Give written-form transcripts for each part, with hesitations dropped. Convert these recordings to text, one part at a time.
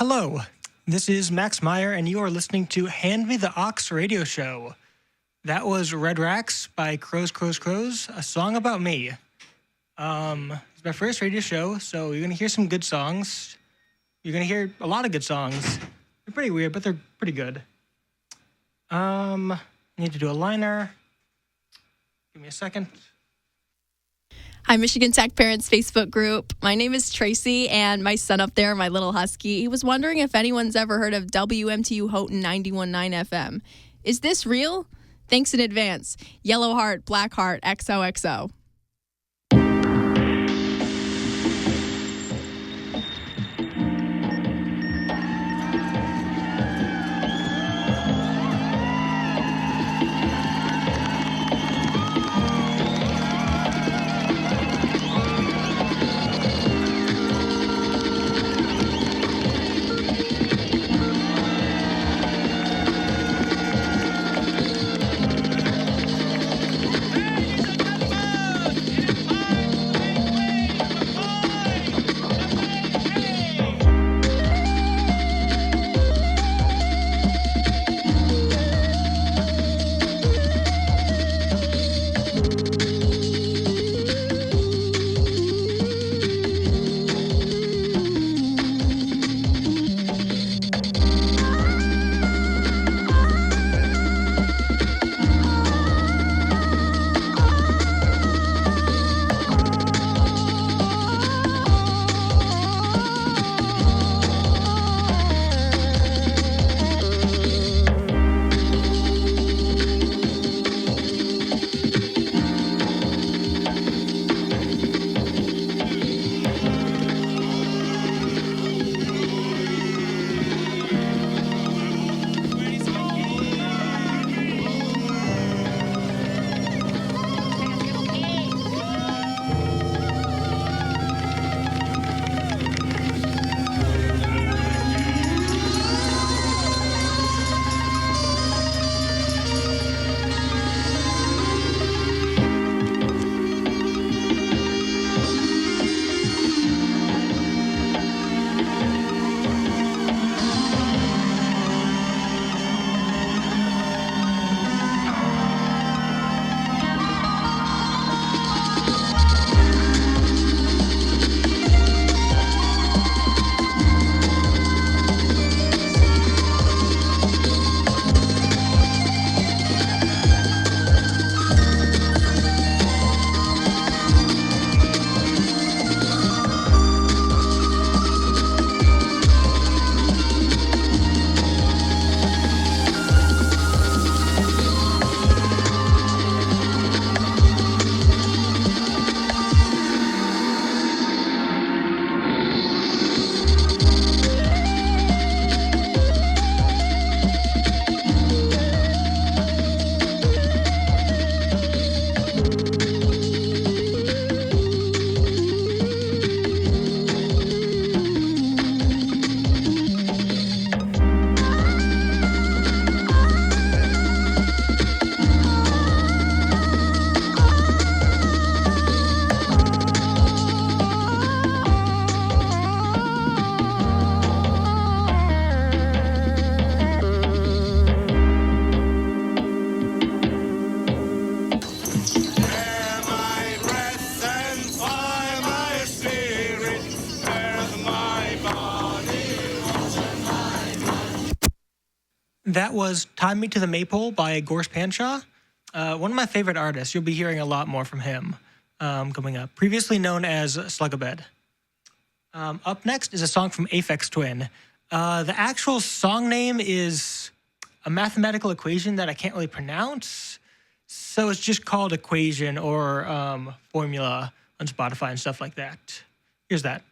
Hello, this is Max Meyer, and you are listening to Hand Me the Ox radio show. That was Red Racks by Crows, Crows, Crows, a song about me. It's my first radio show, so you're going to hear some good songs. You're going to hear a lot of good songs. They're pretty weird, but they're pretty good. I need to do a liner. Give me a second. Hi, Michigan Tech Parents Facebook group. My name is Tracy, and my son up there, my little husky, he was wondering if anyone's ever heard of WMTU Houghton 91.9 FM. Is this real? Thanks in advance. Yellow Heart, Black Heart, XOXO. That was Tie Me to the Maypole by Gorse Panshaw. One of my favorite artists. You'll be hearing a lot more from him coming up. Previously known as Slugabed. Up next is a song from Aphex Twin. The actual song name is a mathematical equation that I can't really pronounce. So it's just called Equation or Formula on Spotify and stuff like that. Here's that.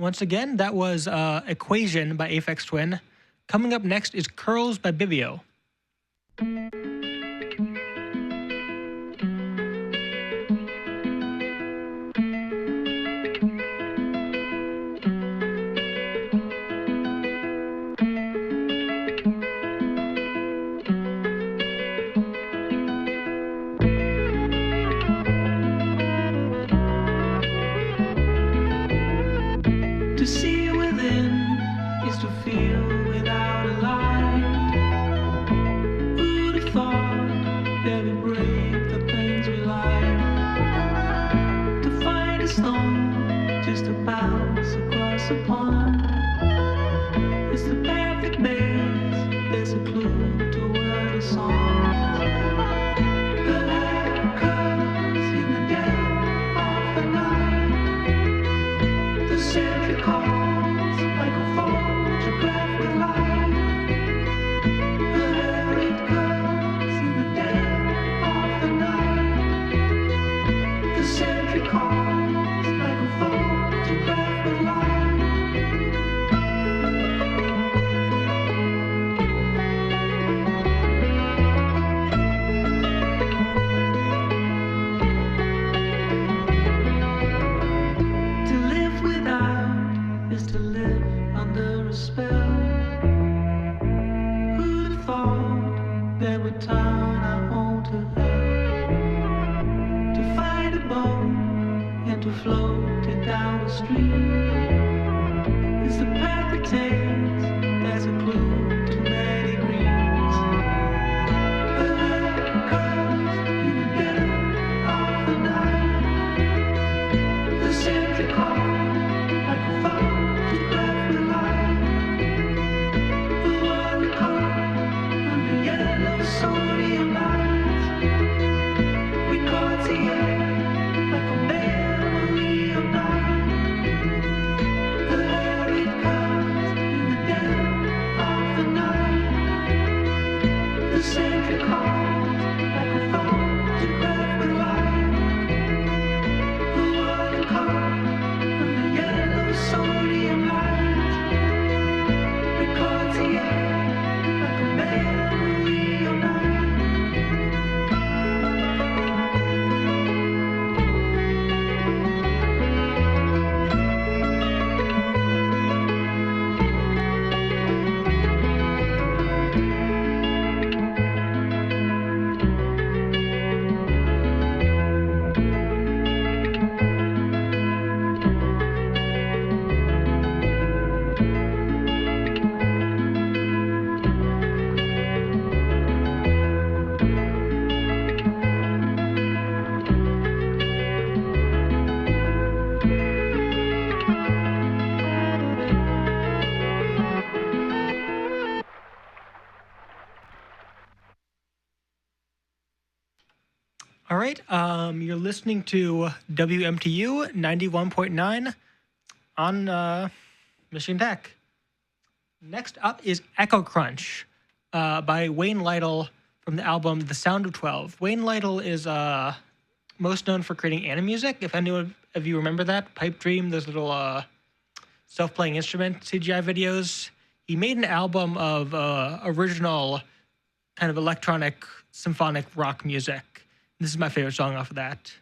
Once again, that was Equation by Aphex Twin. Coming up next is Curls by Bibio. To see within is to feel without a light. Who'd have thought that we break the things we like? To find a stone just to bounce across a pond. It's the path that makes, there's a clue toward a song. The light comes in the dead of the night. The sentry calls like a photograph with light. There it comes in the dead of the night. The sentry calls like a photograph with light. To live without is to live under a spell. Who'd have thought that would turn our home to hell? To find a boat and to float it down the stream. It's the path it takes, that's a clue to many dreams. The light comes in the dead of the night. The sentry calls like a photograph with light. The world caught under yellow sodium lights. We caught the air like a memory of night. There it comes in the dead of the night. The sentry calls like a photograph with light. The world caught under yellow sodium lights. We caught the air like a memory of night. All right, you're listening to WMTU 91.9 on Michigan Tech. Next up is Echo Crunch by Wayne Lytle from the album The Sound of 12. Wayne Lytle is most known for creating anime music. If anyone of you remember that, Pipe Dream, those little self-playing instrument CGI videos. He made an album of original kind of electronic symphonic rock music. This is my favorite song off of that.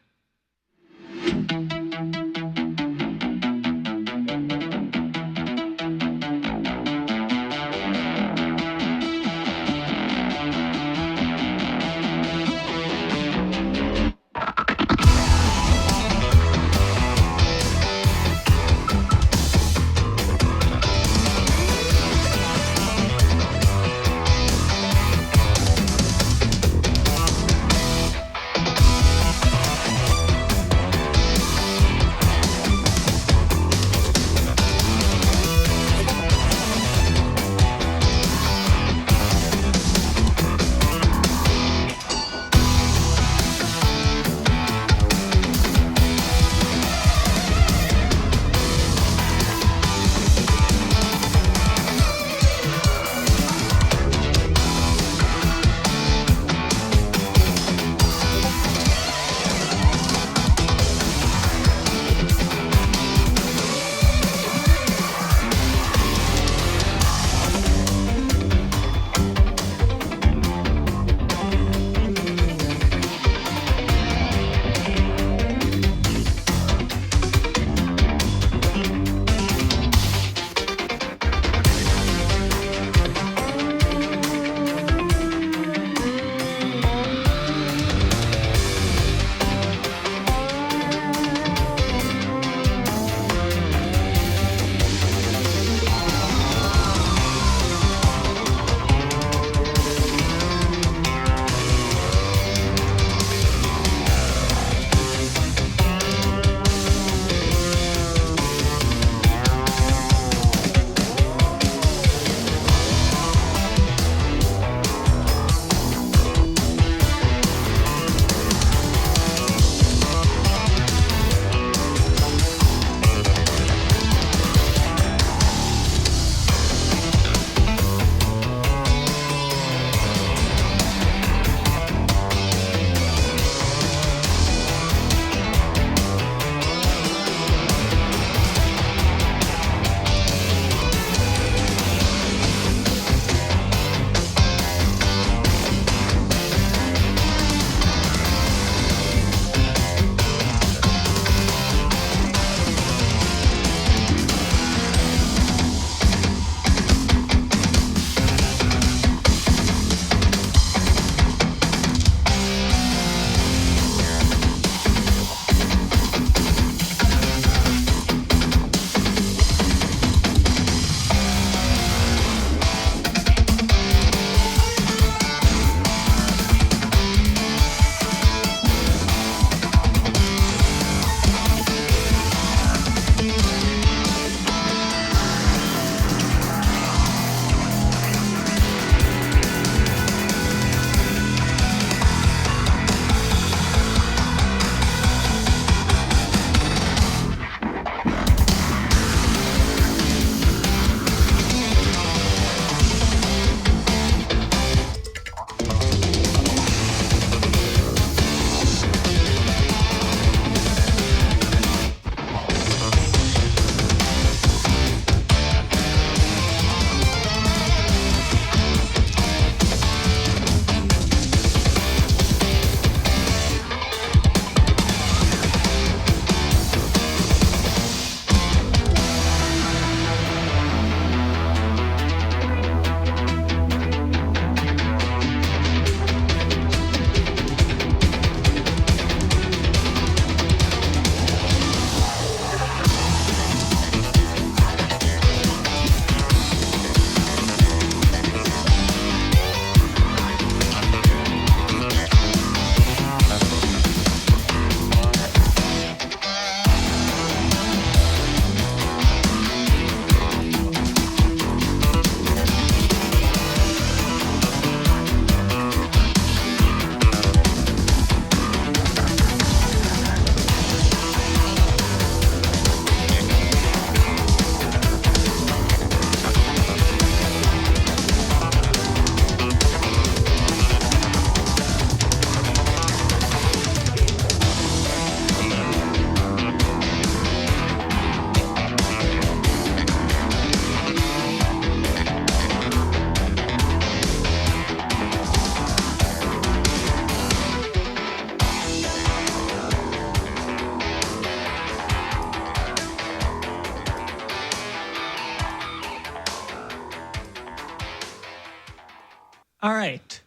All right.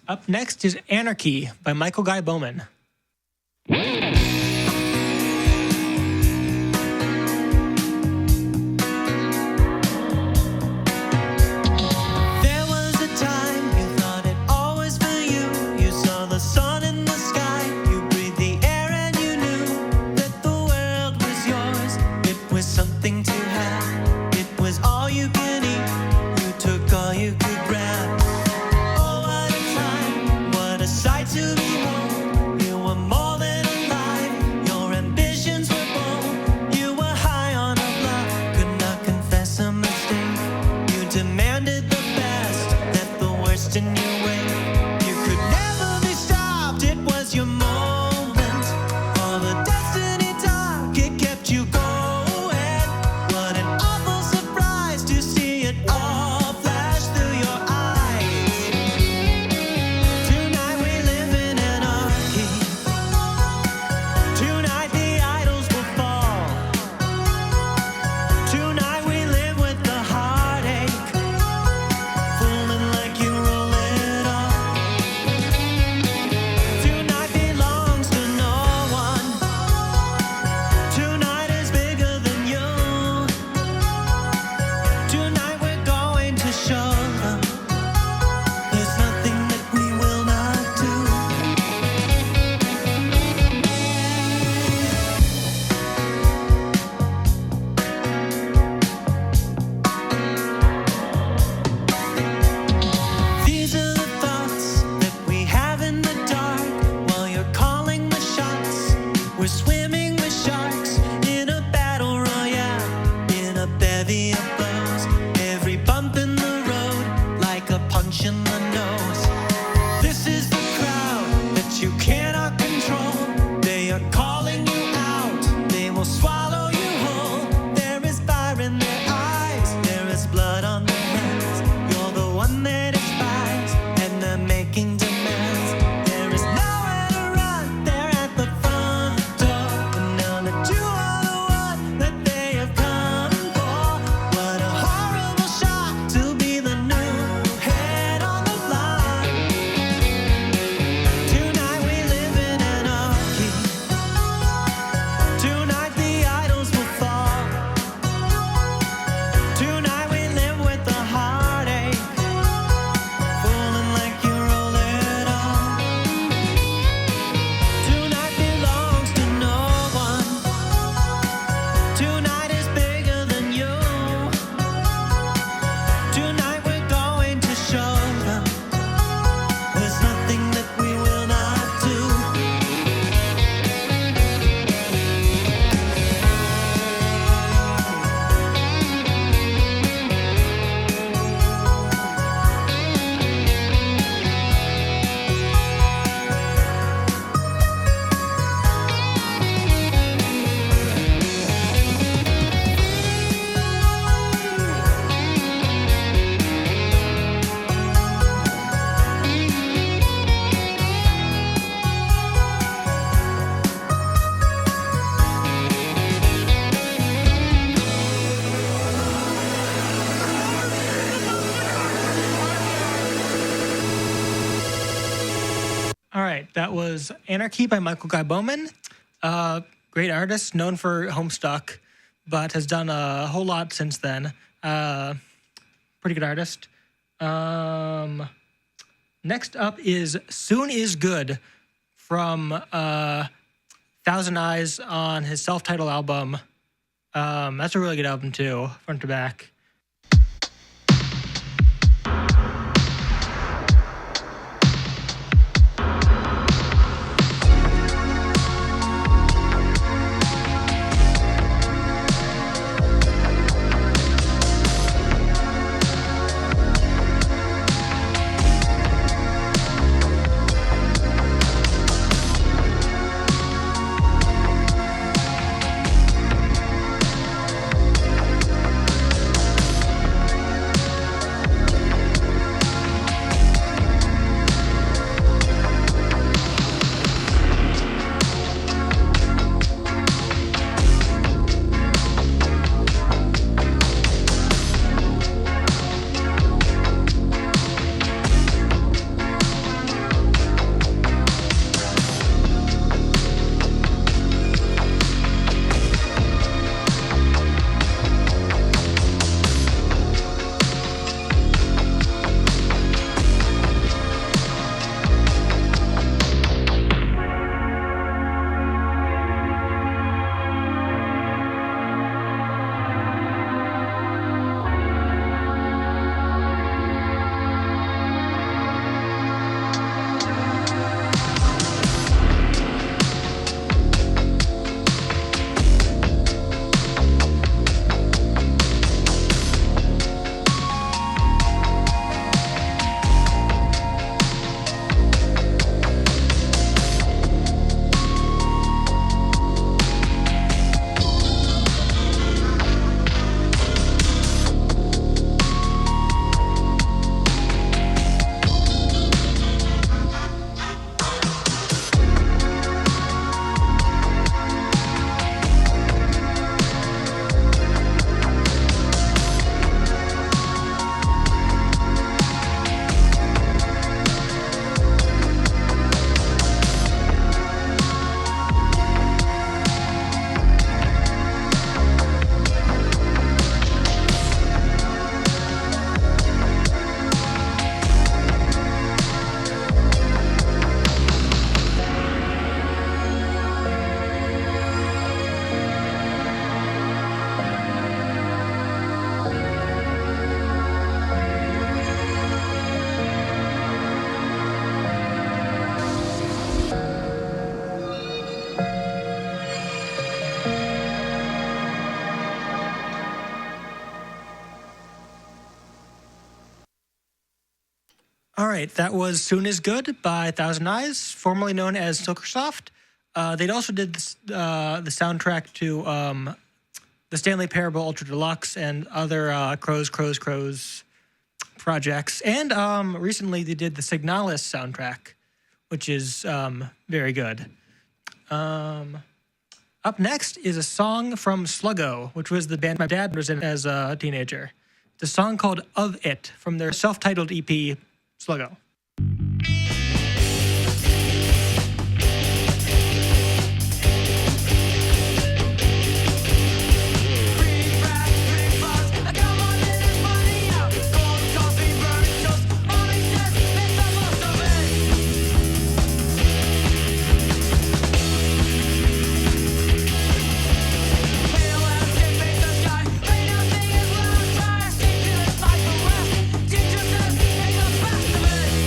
Up next is Anarchy by Michael Guy Bowman. All right, that was Anarchy by Michael Guy Bowman. Great artist, known for Homestuck, but has done a whole lot since then. Pretty good artist. Next up is Soon Is Good from Thousand Eyes on his self-titled album. That's a really good album too, front to back. right, that was Soon Is Good by Thousand Eyes, formerly known as Silkersoft. They'd also did the soundtrack to the Stanley Parable Ultra Deluxe and other Crows projects. And recently they did the Signalis soundtrack, which is very good. Up next is a song from Sluggo, which was the band my dad was in as a teenager. It's a song called Of It from their self-titled EP, Sluggo. Teacher says, take the best of it.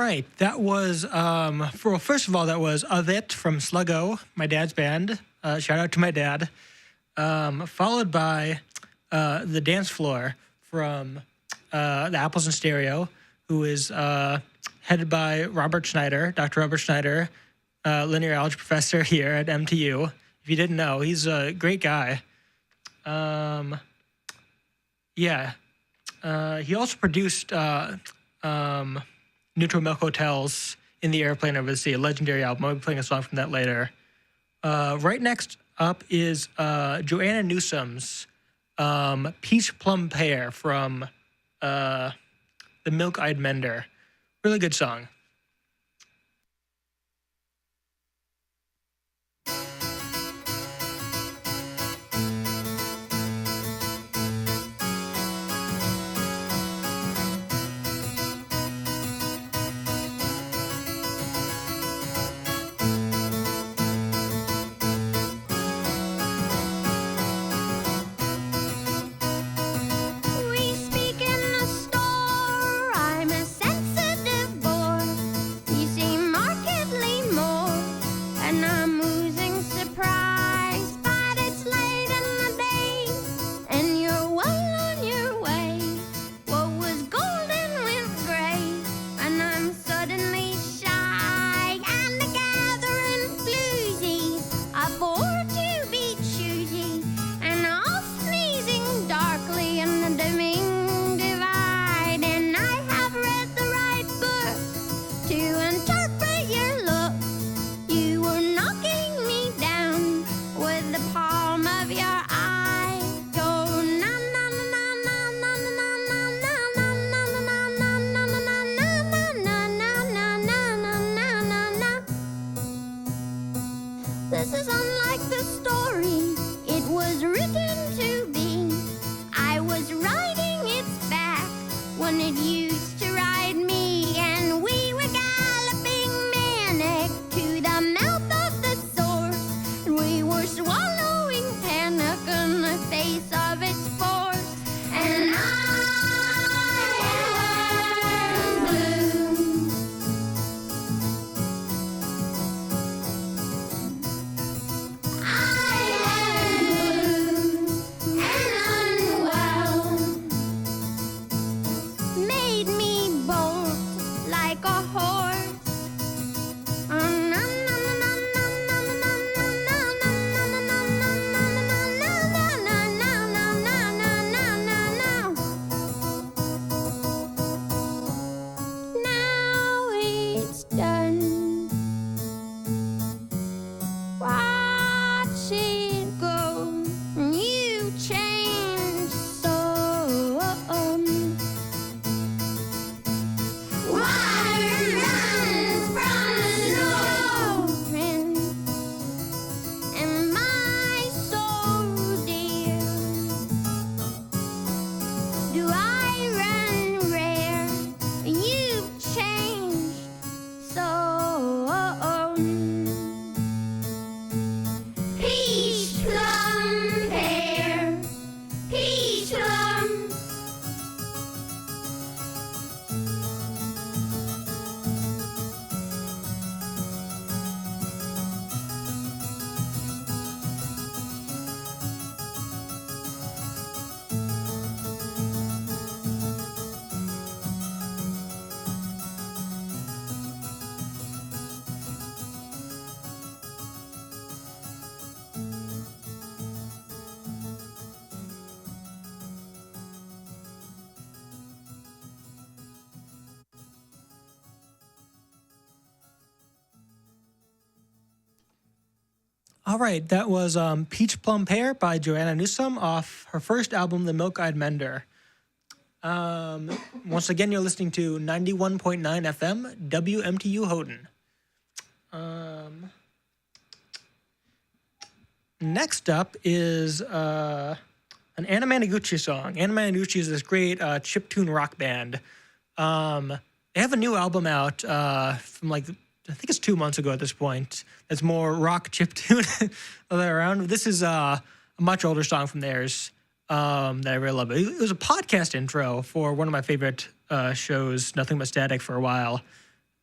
right, that was first of all, that was Avit from Sluggo, my dad's band. Shout out to my dad. Followed by The Dance Floor from the Apples in Stereo, who is headed by Robert Schneider, Dr. Robert Schneider, linear algebra professor here at MTU. If you didn't know, he's a great guy. He also produced Neutral Milk Hotels in the Airplane Over the Sea, a legendary album. I'll be playing a song from that later. Right next up is Joanna Newsom's Peach Plum Pear from The Milk-Eyed Mender. Really good song. We speak in the store. I'm a sensitive boy. You seem markedly more, and I'm losing surprise. But it's late in the day, and you're well on your way. What was golden went gray, and I'm suddenly shy. And the gathering floozy, I afford to be choosy, and off sneezing darkly in the dimming divide. And I have read the right book to interpret your look. You were knocking me down with the palm of your eye. Go na na na na na na na na na na na na na na na na. This is unlike the story it was written to be. I was riding its back when it used to ride me, and we were galloping manic to the mouth of the source, and we were swallowing panic in the face of its force. And I am blue. I am blue and unwell. Made me bolt like a horse. Now it's done. Watch it go. You changed so. Water runs from the snow, and my soul, dear. Do I run rare? You've changed so. Peach plum pear, peach plum. All right, that was Peach Plum Pear by Joanna Newsom off her first album, The Milk-Eyed Mender. Once again, you're listening to 91.9 FM, WMTU Houghton. Next up is an Anna Managuchi song. Anna Managuchi is this great chiptune rock band. They have a new album out from I think it's 2 months ago at this point. It's more rock chiptune all the way around. This is a much older song from theirs that I really love. It was a podcast intro for one of my favorite shows, Nothing But Static, for a while.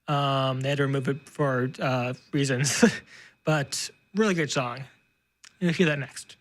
They had to remove it for reasons, but really great song. You'll hear that next.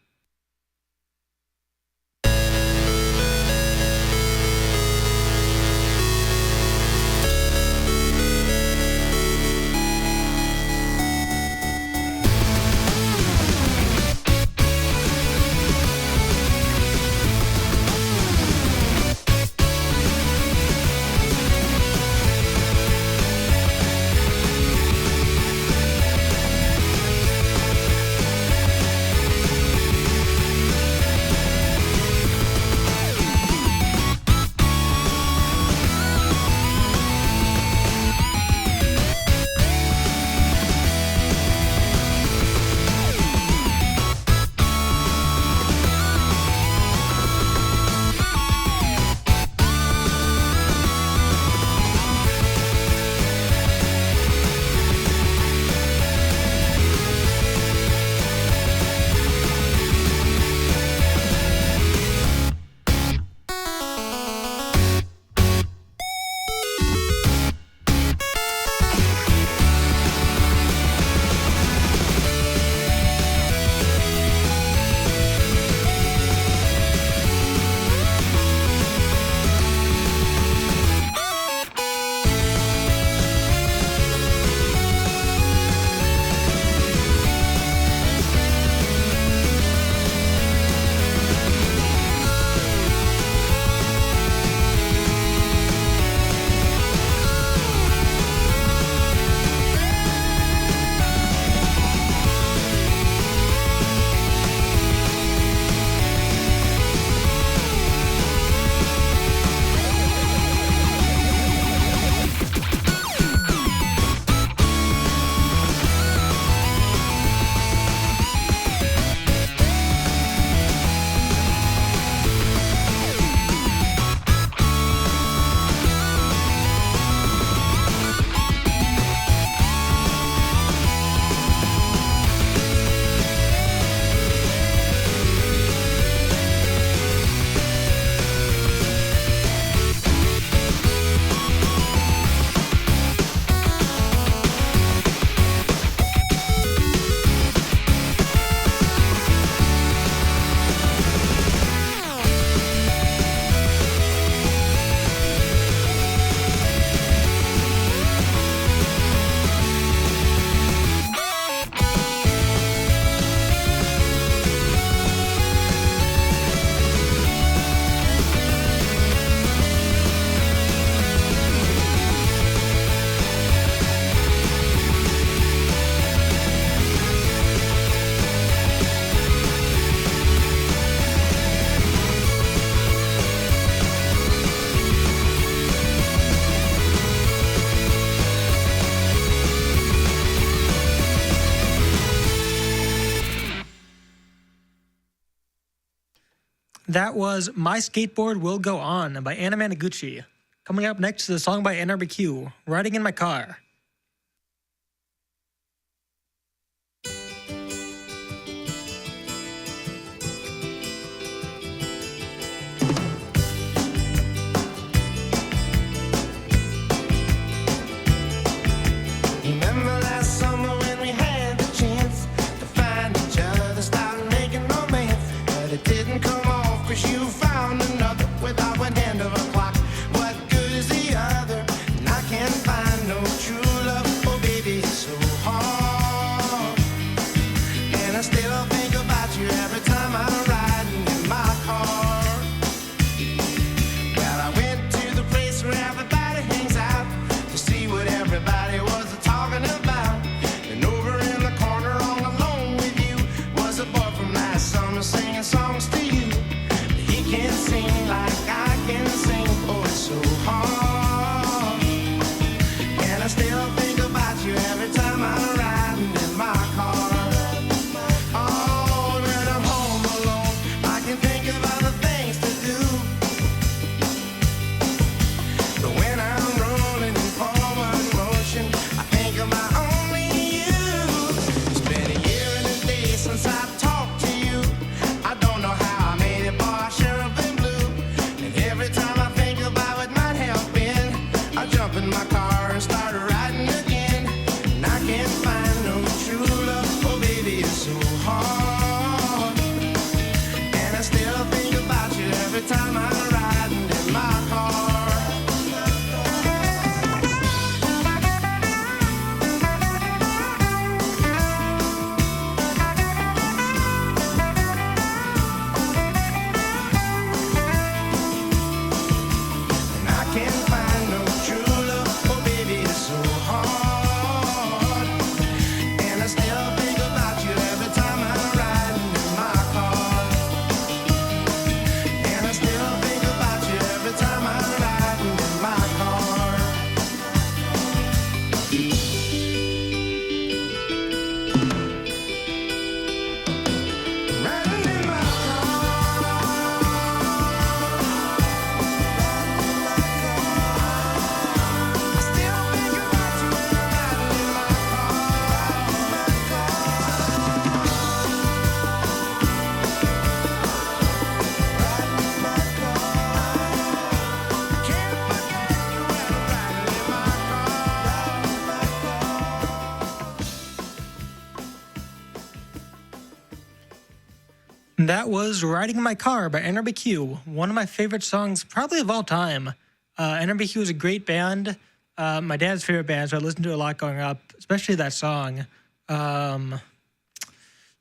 That was My Skateboard Will Go On by Anna Managuchi. Coming up next is a song by NRBQ, Riding in My Car. Remember last summer when we had the chance to find each other, start making romance, but it didn't come off 'cause you found another without one hand of a clock. What good is the other? And I can't find no true love. Oh baby, it's so hard. And I still think about you every time I'm riding in my car. Well, I went to the place where everybody hangs out to see what everybody was talking about. And over in the corner all alone with you was a boy from last summer singing songs to you. But he can't sing like I can sing. Oh, it's so hard. And I still think about you every time I'm riding in my car. Oh, That was Riding in My Car by NRBQ, one of my favorite songs probably of all time. NRBQ is a great band, my dad's favorite band, so I listened to it a lot growing up, especially that song.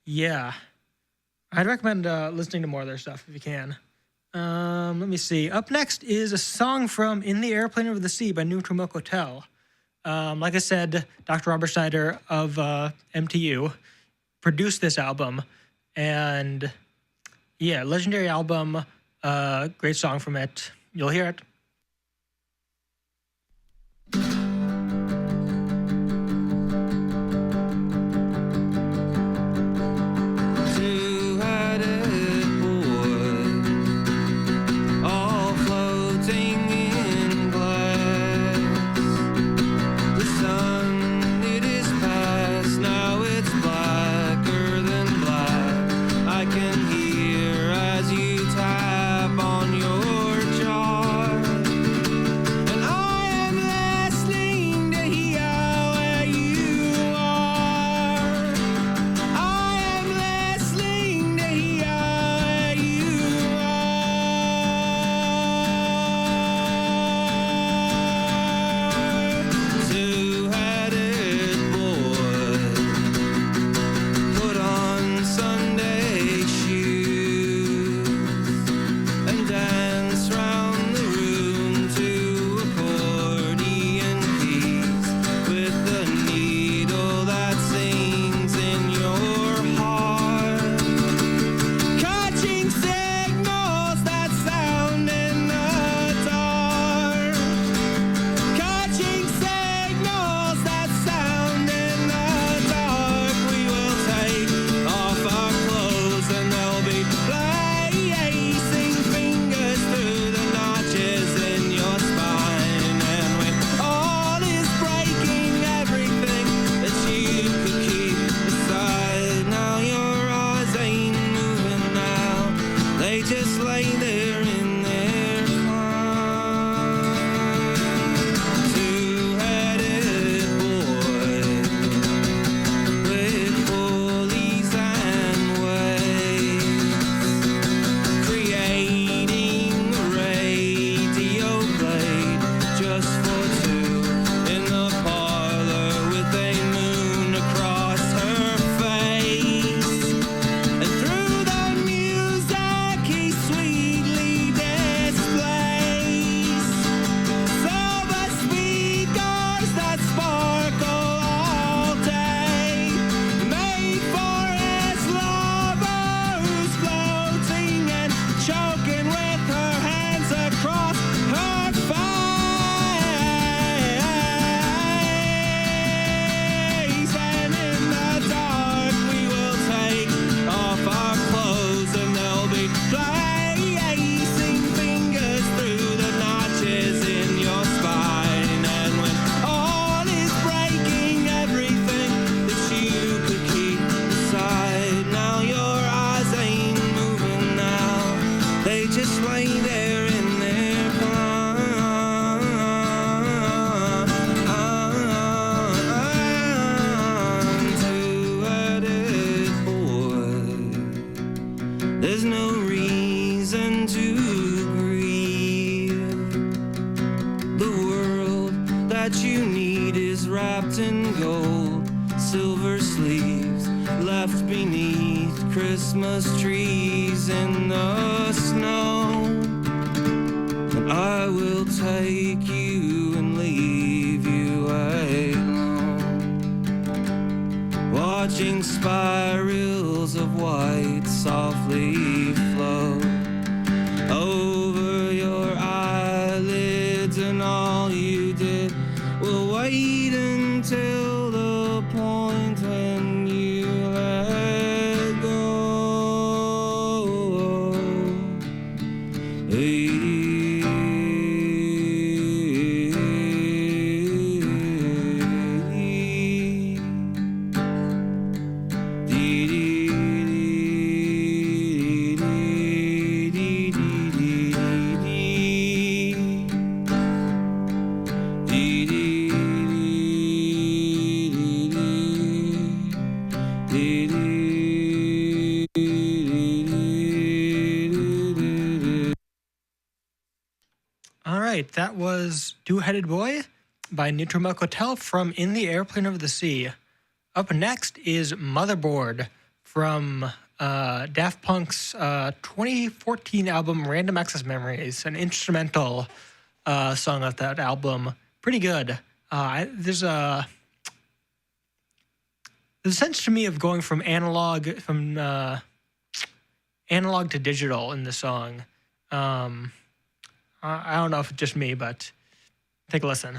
Yeah, I'd recommend listening to more of their stuff if you can. Let me see. Up next is a song from In the Airplane Over the Sea by New Tomoko Hotel. Like I said, Dr. Robert Schneider of MTU produced this album, and yeah, legendary album, great song from it. You'll hear it. Two-headed boy, all floating in glass. The sun, it is past, now it's blacker than black. I can hear as you tap on your jar, and I am listening to hear where you are. I am listening to hear where you are. Two-headed boy, put on Sunday shoes and dance round the room to accordion keys with the needle that sings in your heart, catching signals that sound in the dark, catching signals that sound in the dark. We will take off our clothes and they'll be placing fingers through the notches in your spine, and when all is breaking, everything that you could keep aside, now your eyes ain't moving now, they just lay there in their climb. Two-headed boy with pulleys and waves, creating a radio blade just for two in the parlor with a moon across her face, and through the music he sweetly displays silver speakers that sparkle all day, made for his lover who's floating and choking with her hands across her face. And in the dark we will take off our clothes and they'll be placing fingers through the notches in your spine, and when all is breaking, everything that you could keep aside, now your eyes ain't moving now, they just lay there in their prime. Two-headed boy, there's no reason to grieve. The world that you need is wrapped in gold, silver sleeves left beneath Christmas trees in the snow. And I will take you and leave you alone, watching spirals of white softly flow over your eyelids, and all you did will wait until the point when you let go. Dee dee dee right, that was Two-Headed Boy by Neutral Milk Hotel from In the Airplane Over the Sea. Up next is Motherboard from Daft Punk's 2014 album Random Access Memories, an instrumental song of that album. Pretty good. There's a sense to me of going from analog to digital in the song. I don't know if it's just me, but take a listen.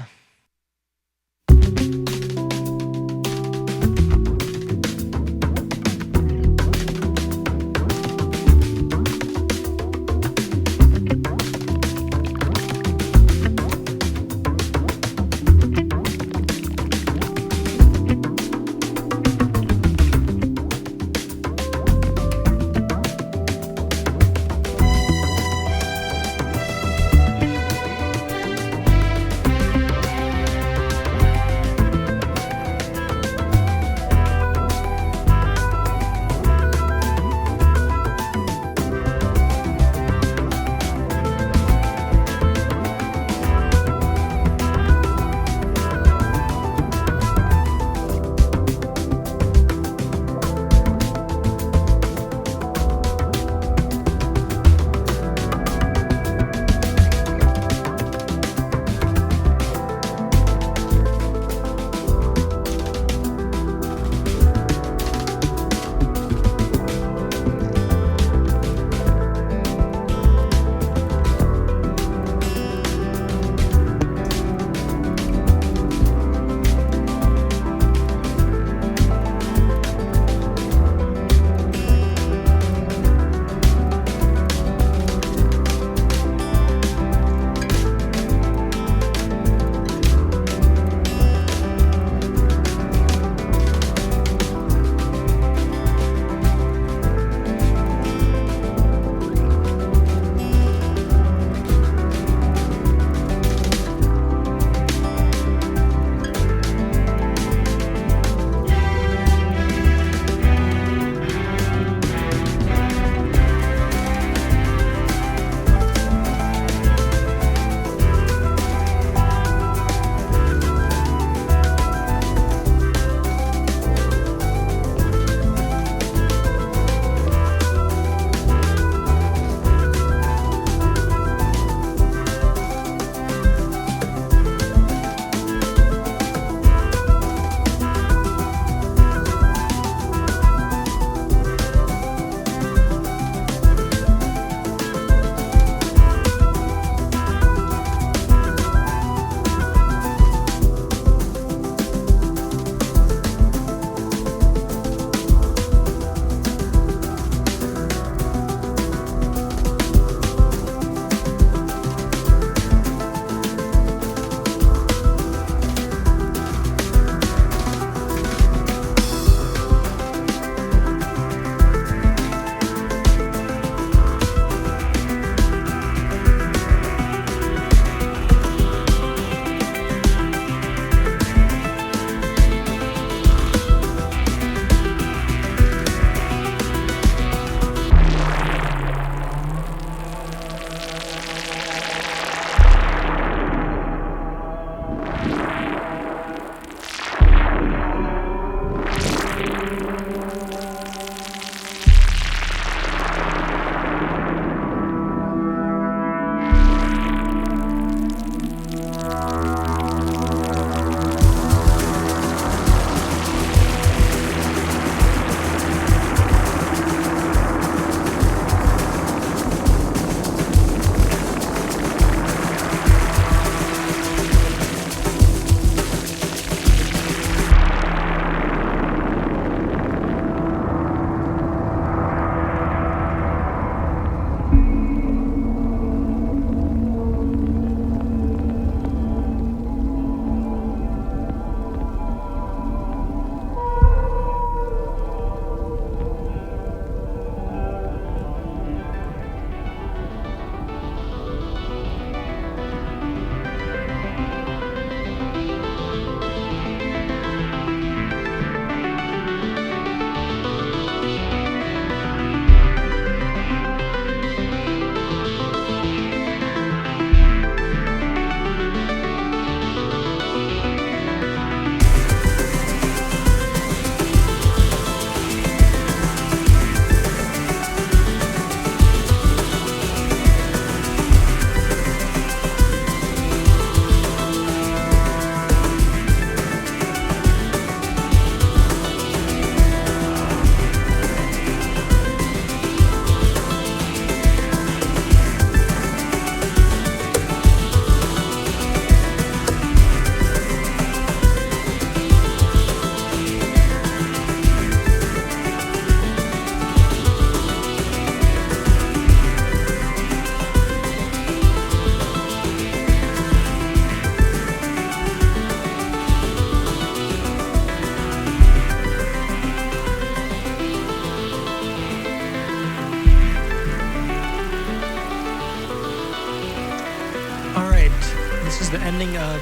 the ending of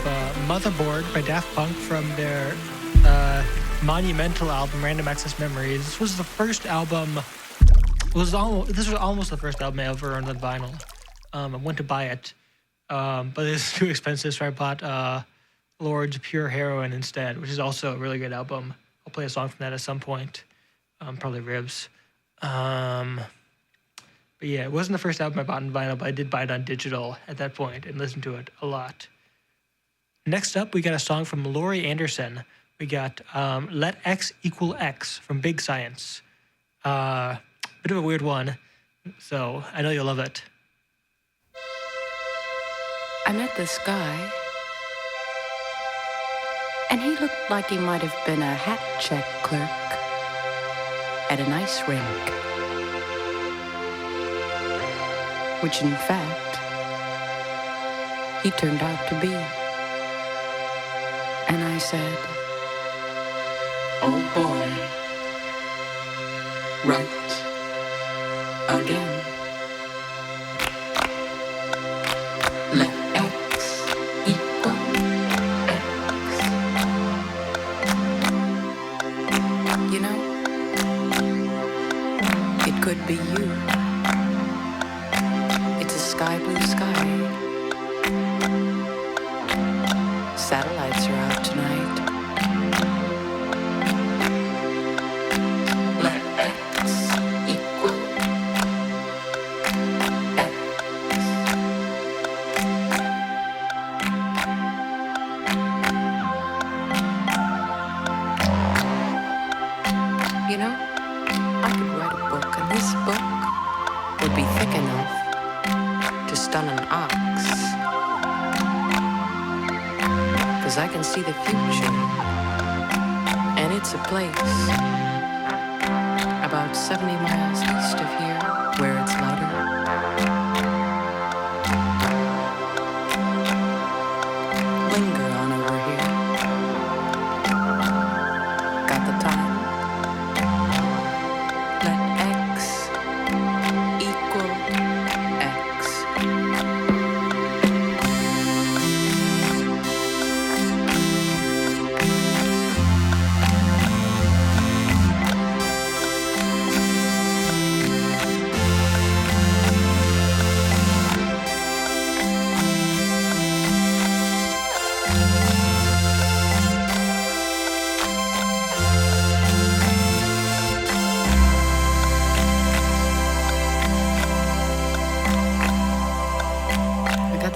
Motherboard by Daft Punk from their monumental album Random Access Memories. This was the first album. This was almost the first album I ever owned on vinyl. I went to buy it, but it was too expensive, so I bought Lord's Pure Heroine instead, which is also a really good album. I'll play a song from that at some point, probably Ribs. But yeah, it wasn't the first album I bought on vinyl, but I did buy it on digital at that point and listened to it a lot. Next up, we got a song from Laurie Anderson. We got Let X Equal X from Big Science. Bit of a weird one, so I know you'll love it. I met this guy, and he looked like he might have been a hat check clerk at an ice rink. Which in fact, he turned out to be. And I said, oh boy, right again. Let X equal X. You know, it could be you. Sky blue sky. Satellites are out tonight. Let X equal X. You know, I could write a book, and this book would be thick enough to stun an ox, 'cause I can see the future, and it's a place about 70 miles east of here where it's lighter. Linger on over here. Got the time? Let X equal X.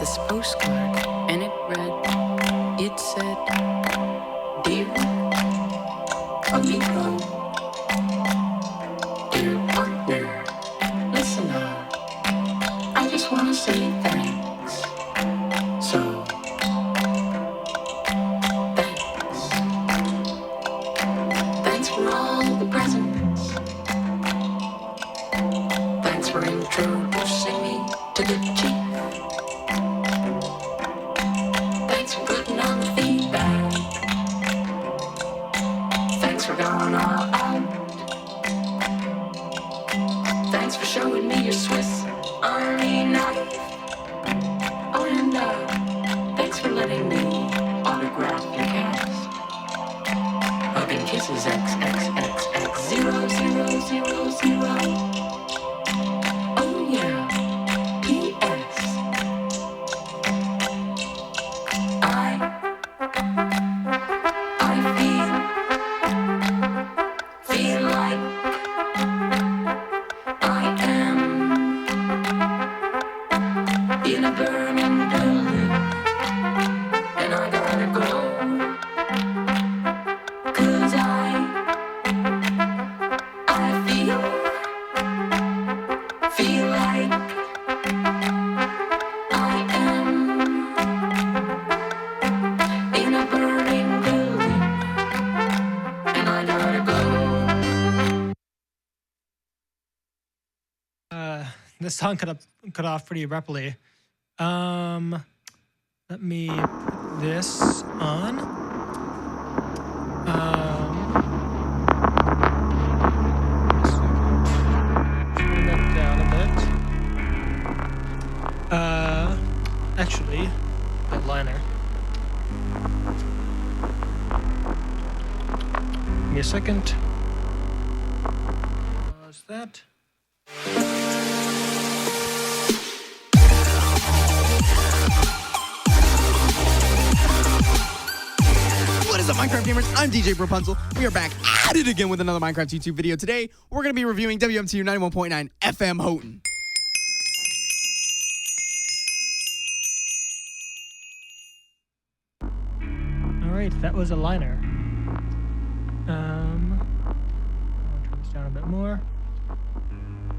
This postcard, and it said, dear amigo, dear partner, listen now, I just want to say thanks. So, thanks. Thanks for all the presents. Thanks for introducing me to the chief. Thanks for putting on the feedback. Thanks for going all out. Thanks for showing me your Swiss Army knife. Oh, and thanks for letting me autograph your cast. Hugging kisses XXXX 0000. Oh yeah. P.S. Feel like I am in a burning building, and I gotta go, 'cause I feel like I am in a burning building, and I gotta go. This song cut off pretty abruptly. Let me put this on. Turn that down a bit. Actually, that liner. Give me a second. Pause that. What is up, Minecraft gamers? I'm DJ Rapunzel. We are back at it again with another Minecraft YouTube video. Today, we're going to be reviewing WMTU 91.9 FM Houghton. Alright, that was a liner. I'll turn this down a bit more.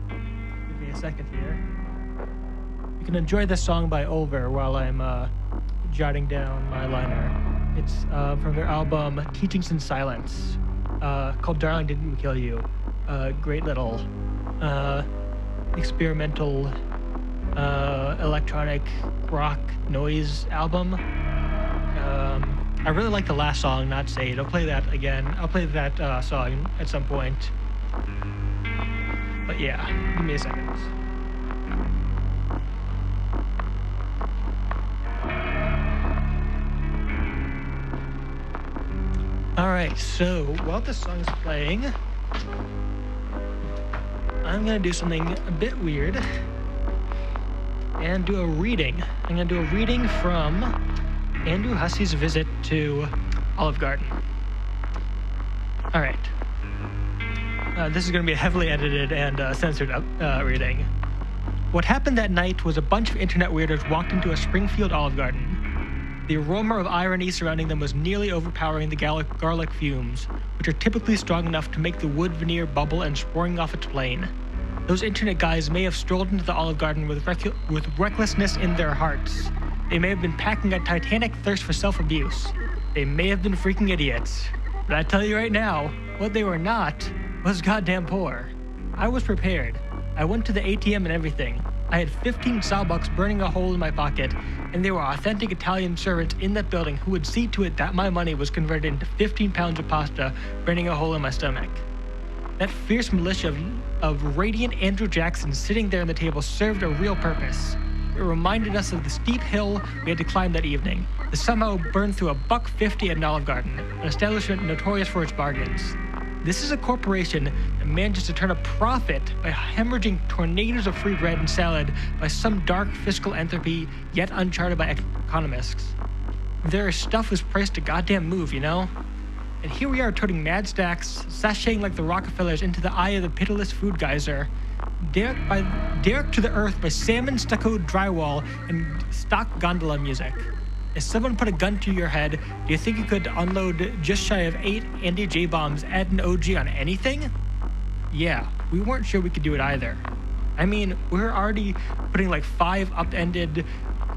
Give me a second here. You can enjoy this song by Ulver while I'm jotting down my liner. It's from their album Teachings in Silence, called Darling Didn't We Kill You. Great little experimental electronic rock noise album. I really like the last song, Not Saved. I'll play that again. I'll play that song at some point. But yeah, give me a second. Alright, so while this song is playing, I'm gonna do something a bit weird and do a reading. I'm gonna do a reading from Andrew Hussey's visit to Olive Garden. Alright. This is gonna be a heavily edited and censored reading. What happened that night was a bunch of internet weirdos walked into a Springfield Olive Garden. The aroma of irony surrounding them was nearly overpowering the garlic fumes, which are typically strong enough to make the wood veneer bubble and spraying off its plane. Those internet guys may have strolled into the Olive Garden with recklessness in their hearts. They may have been packing a titanic thirst for self-abuse. They may have been freaking idiots. But I tell you right now, what they were not was goddamn poor. I was prepared. I went to the ATM and everything. I had 15 Starbucks burning a hole in my pocket, and there were authentic Italian servants in that building who would see to it that my money was converted into 15 pounds of pasta, burning a hole in my stomach. That fierce militia of radiant Andrew Jackson sitting there on the table served a real purpose. It reminded us of the steep hill we had to climb that evening, to somehow burn through $1.50 at an Olive Garden, an establishment notorious for its bargains. This is a corporation that manages to turn a profit by hemorrhaging tornadoes of free bread and salad by some dark fiscal entropy yet uncharted by economists. Their stuff was priced to goddamn move, you know? And here we are toting mad stacks, sashaying like the Rockefellers into the eye of the pitiless food geyser, derricked to the earth by salmon stuccoed drywall and stock gondola music. If someone put a gun to your head, do you think you could unload just shy of 8 Andy J bombs at an OG on anything? Yeah, we weren't sure we could do it either. I mean, we're already putting like 5 upended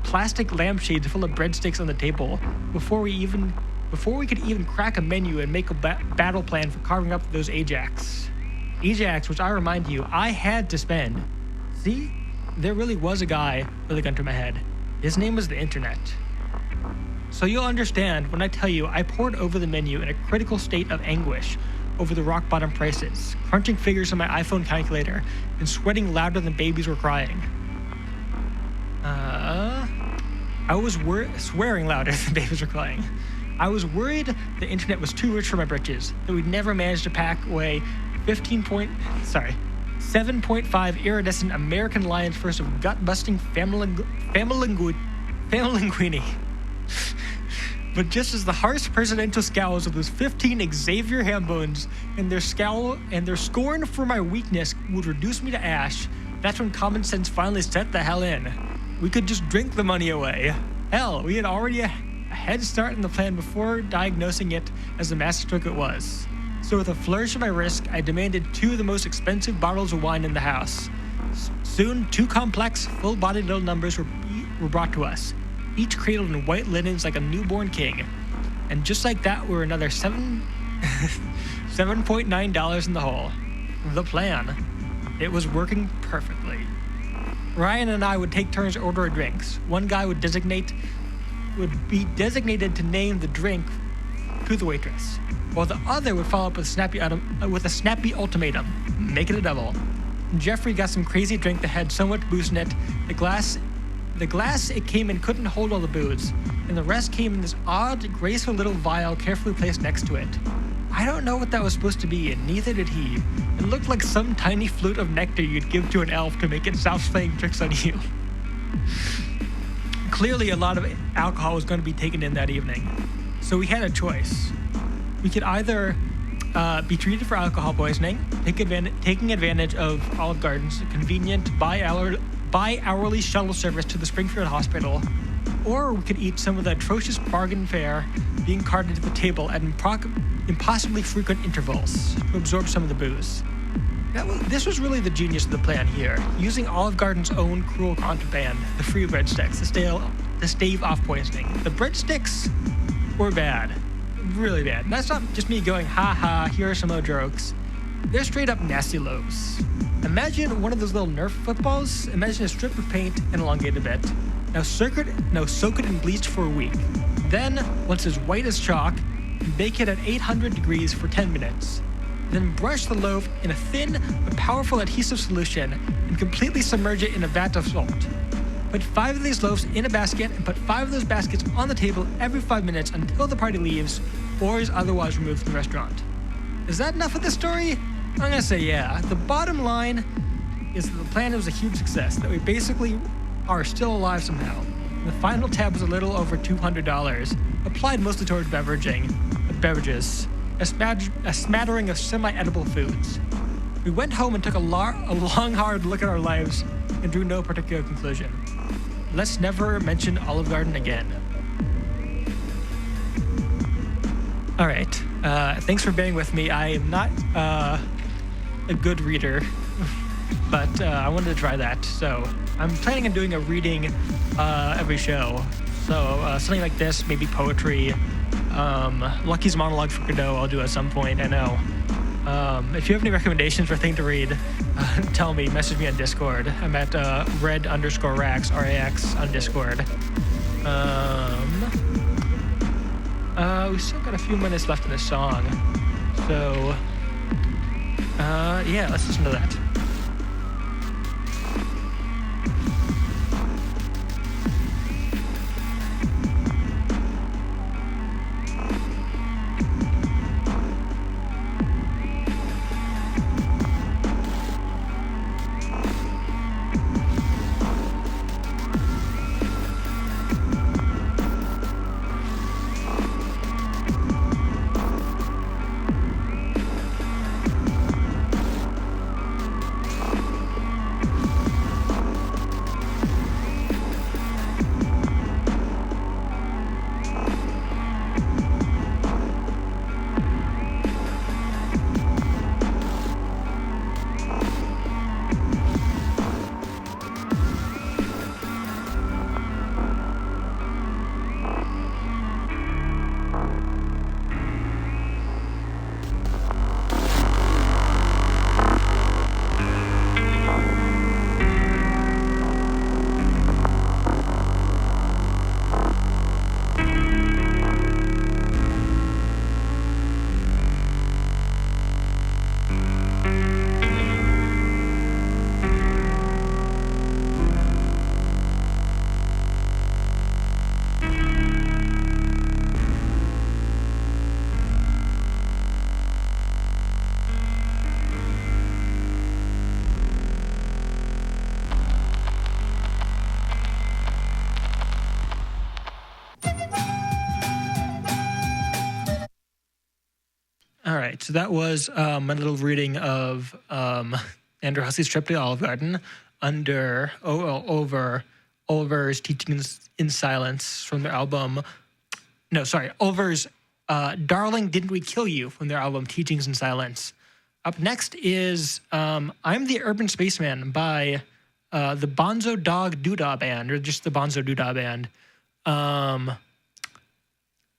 plastic lampshades full of breadsticks on the table before we could even crack a menu and make a battle plan for carving up those Ajax. Ajax, which I remind you, I had to spend. See, there really was a guy with a gun to my head. His name was the internet. So you'll understand when I tell you I pored over the menu in a critical state of anguish over the rock bottom prices, crunching figures on my iPhone calculator, and sweating louder than babies were crying. I was swearing louder than babies were crying. I was worried the internet was too rich for my britches, that we'd never manage to pack away 7.5 iridescent American lions first of gut-busting Familinguini. But just as the harsh presidential scowls of those 15 Xavier Hambones and their scorn for my weakness would reduce me to ash, that's when common sense finally set the hell in. We could just drink the money away. Hell, we had already a head start in the plan before diagnosing it as the masterstroke it was. So with a flourish of my wrist, I demanded 2 of the most expensive bottles of wine in the house. Soon, 2 complex, full-bodied little numbers were brought to us, each cradled in white linens like a newborn king. And just like that, we were another $7.9 in the hole. The plan. It was working perfectly. Ryan and I would take turns ordering drinks. One guy would be designated to name the drink to the waitress, while the other would follow up with a snappy ultimatum: make it a double. Jeffrey got some crazy drink that had so much booze in it, the glass The glass it came in couldn't hold all the booze, and the rest came in this odd, graceful little vial carefully placed next to it. I don't know what that was supposed to be, and neither did he. It looked like some tiny flute of nectar you'd give to an elf to make it stop playing tricks on you. Clearly, a lot of alcohol was going to be taken in that evening, so we had a choice. We could either be treated for alcohol poisoning, taking advantage of Olive Garden's convenient bi-hourly shuttle service to the Springfield Hospital, or we could eat some of the atrocious bargain fare being carted to the table at impossibly frequent intervals to absorb some of the booze. This was really the genius of the plan here, using Olive Garden's own cruel contraband, the free breadsticks, to stave off poisoning. The breadsticks were bad. Really bad. And that's not just me going, ha ha, here are some other jokes. They're straight up nasty loaves. Imagine one of those little Nerf footballs. Imagine a strip of paint and elongate a bit. Now soak it in bleach for a week. Then, once it's white as chalk, bake it at 800 degrees for 10 minutes. Then brush the loaf in a thin but powerful adhesive solution and completely submerge it in a vat of salt. Put 5 of these loaves in a basket and put 5 of those baskets on the table every 5 minutes until the party leaves or is otherwise removed from the restaurant. Is that enough of the story? I'm gonna say yeah. The bottom line is that the plan was a huge success, that we basically are still alive somehow. The final tab was a little over $200, applied mostly towards beverages, a smattering of semi-edible foods. We went home and took a long, hard look at our lives and drew no particular conclusion. Let's never mention Olive Garden again. All right, thanks for bearing with me. I am not a good reader, but I wanted to try that. So I'm planning on doing a reading every show. So something like this, maybe poetry. Lucky's monologue for Godot I'll do at some point, I know. If you have any recommendations for a thing to read, tell me, message me on Discord. I'm at red_rax, R-A-X, on Discord. We still got a few minutes left in this song. So, yeah, let's listen to that. All right, so that was my little reading of Andrew Hussey's trip to Olive Garden over Oliver's Teachings in Silence from their album. No, sorry, Oliver's Darling, Didn't We Kill You from their album Teachings in Silence. Up next is I'm the Urban Spaceman by the Bonzo Dog Doodah Band, or just the Bonzo Doodah Band.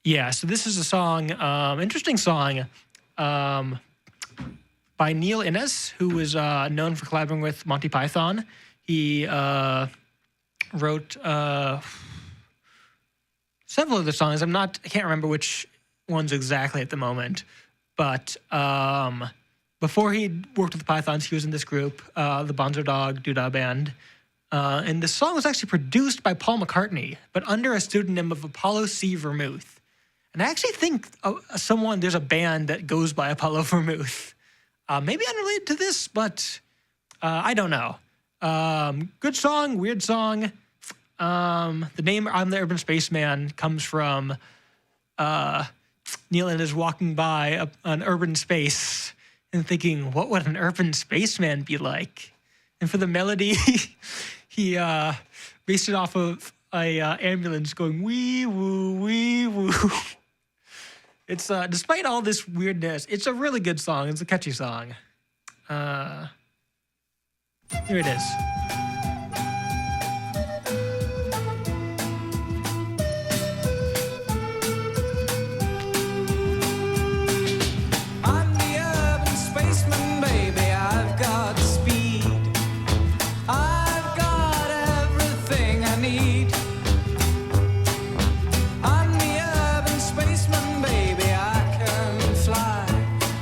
Yeah, so this is a song, interesting song, by Neil Innes, who is known for collaborating with Monty Python. He wrote several of the songs. I can't remember which ones exactly at the moment, but before he worked with the Pythons, he was in this group, the Bonzo Dog Doodah Band. And the song was actually produced by Paul McCartney, but under a pseudonym of Apollo C. Vermouth. And I actually think there's a band that goes by Apollo Vermouth. Maybe unrelated to this, but I don't know. Good song, weird song. The name I'm the Urban Spaceman comes from Neil is walking by an urban space and thinking, what would an urban spaceman be like? And for the melody, he based it off of a ambulance going wee woo, wee woo. It's despite all this weirdness, it's a really good song. It's a catchy song. Here it is. I'm the urban spaceman, baby. I've got speed. I've got everything I need. I'm the urban spaceman, baby. I can fly.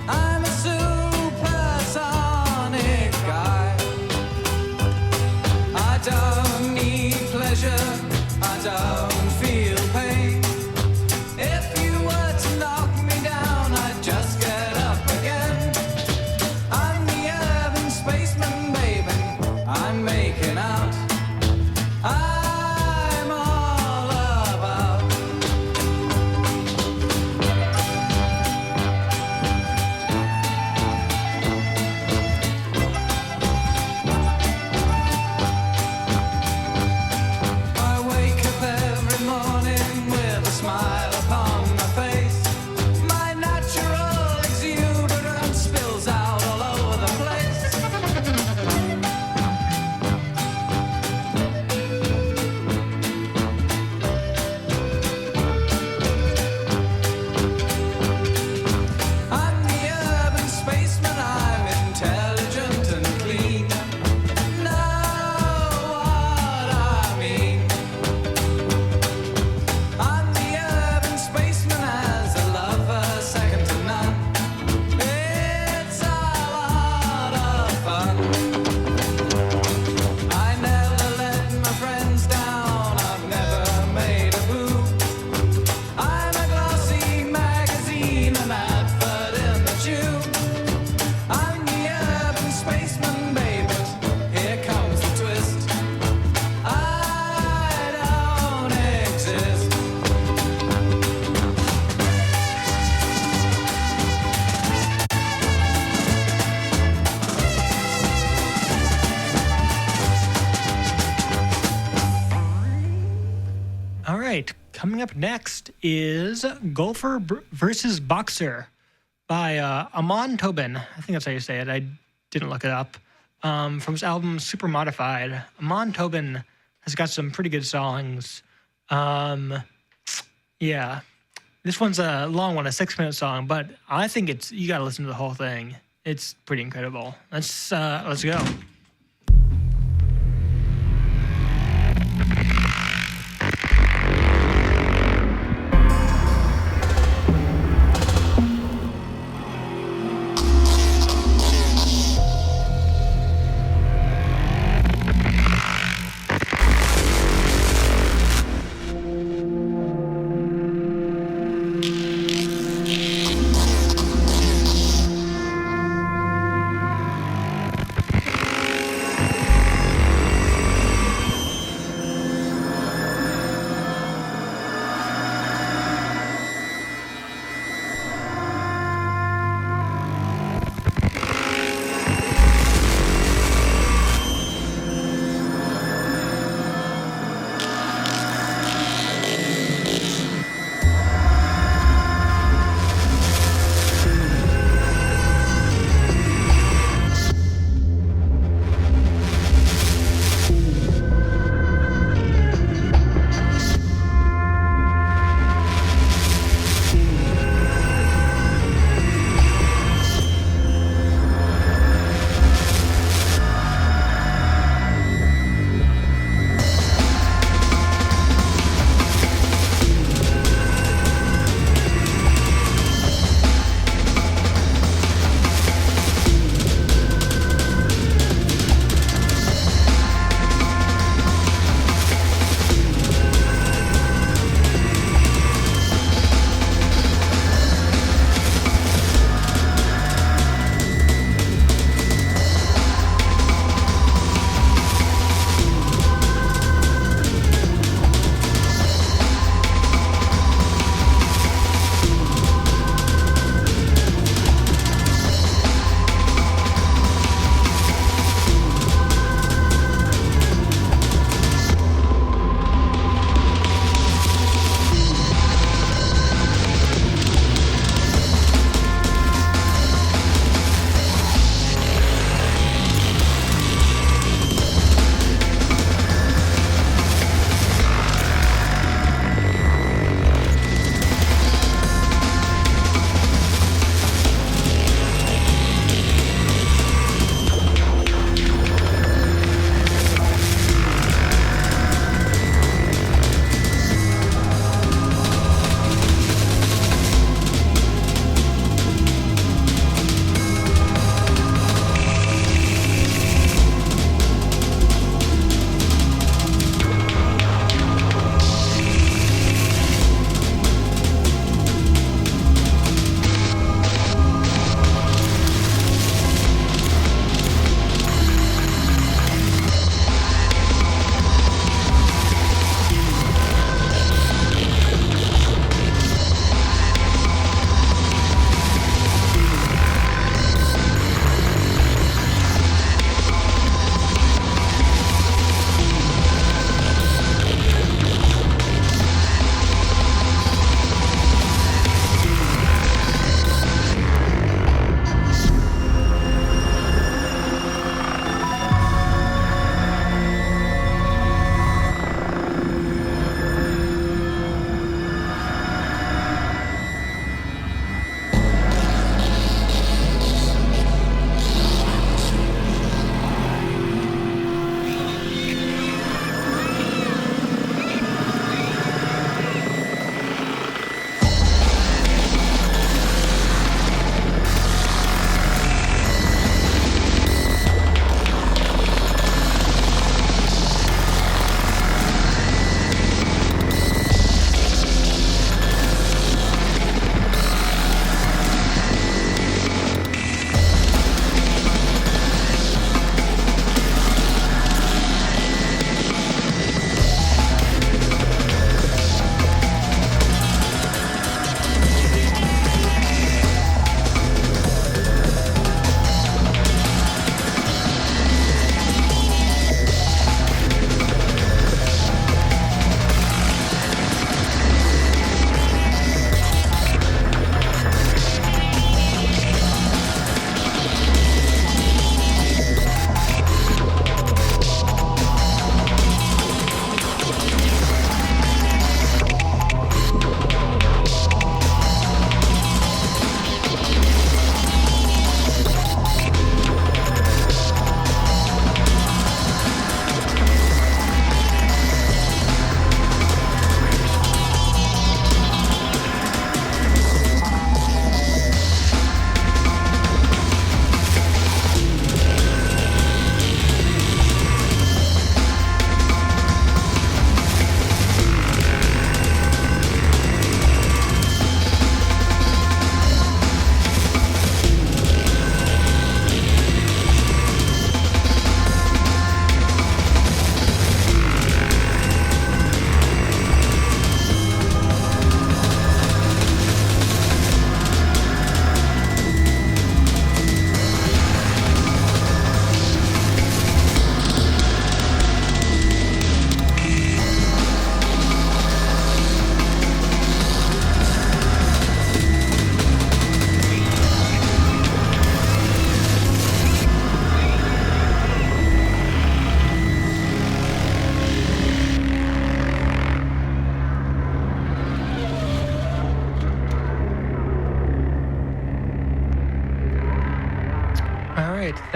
I'm a supersonic guy. I don't need pleasure. I don't feel pain. If you were to knock me down, I'd just get up again. I'm the urban spaceman, baby. I'm making out. I'm all about. I wake up every morning with a smile upon my face. My natural exuberance spills out all over the place. I'm the urban spaceman, I'm intelligent and clean. Know what I mean? I'm the urban spaceman, as a lover second to none. It's a lot of fun. I never let my friends down, I've never made a boo. I'm a glossy magazine, an advert in the tube. I'm the urban spaceman, baby. Here comes the twist. I don't exist. All right, coming up next is Golfer versus Boxer by Amon Tobin. I think that's how you say it. I didn't look it up. From his album Super Modified. Amon Tobin has got some pretty good songs. Yeah, this one's a long one, a 6-minute song, but I think you got to listen to the whole thing. It's pretty incredible. Let's go.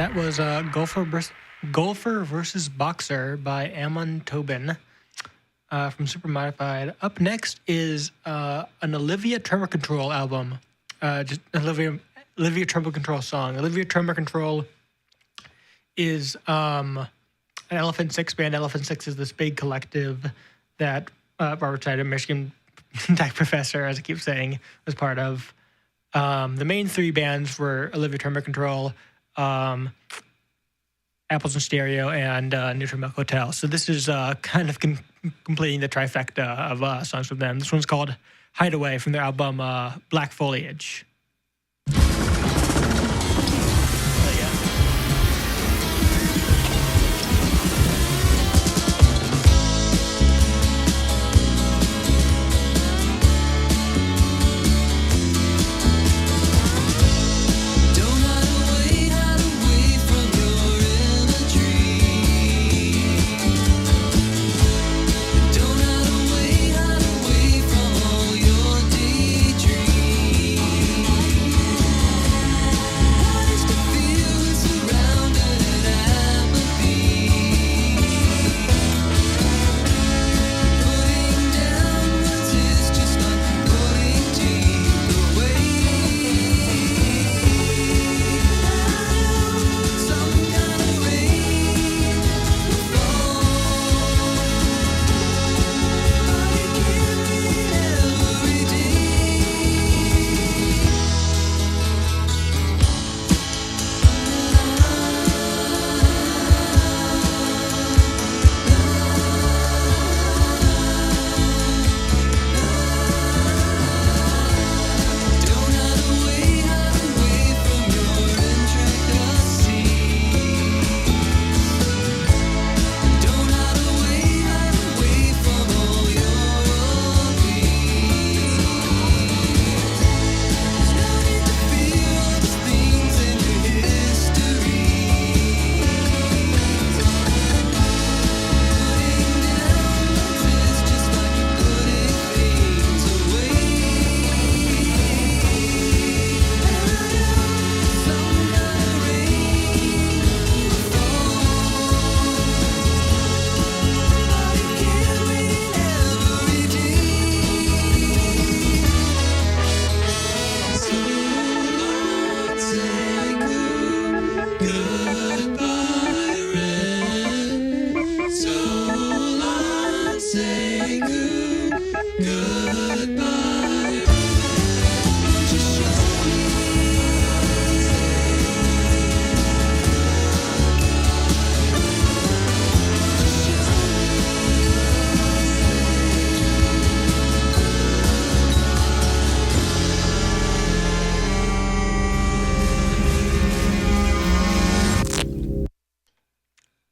That was Golfer versus Boxer by Amon Tobin from Super Modified. Up next is an Olivia Tremor Control album. Just Olivia Tremor Control song. Olivia Tremor Control is an Elephant Six band. Elephant Six is this big collective that Robert Schneider, Michigan Tech professor, as I keep saying, was part of. The main three bands were Olivia Tremor Control, Apples and Stereo, and Neutral Milk Hotel. So this is kind of completing the trifecta of songs from them. This one's called Hideaway from their album Black Foliage.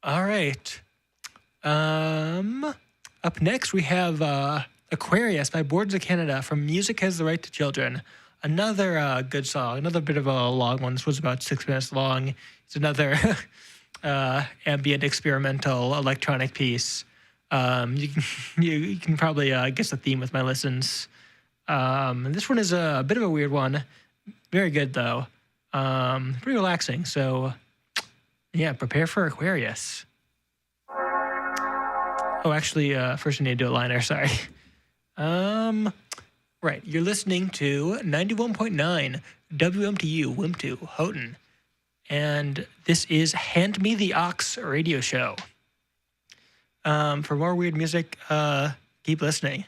All right. Up next, we have Aquarius by Boards of Canada from Music Has the Right to Children. Another good song, another bit of a long one. This was about 6 minutes long. It's another ambient experimental electronic piece. You can probably guess the theme with my listens. And this one is a bit of a weird one. Very good, though. Pretty relaxing. So, yeah, prepare for Aquarius. Oh, actually, first I need to do a liner. Sorry. Right. You're listening to 91.9 WMTU, WIMTU, Houghton. And this is Hand Me the Ox radio show. For more weird music, keep listening.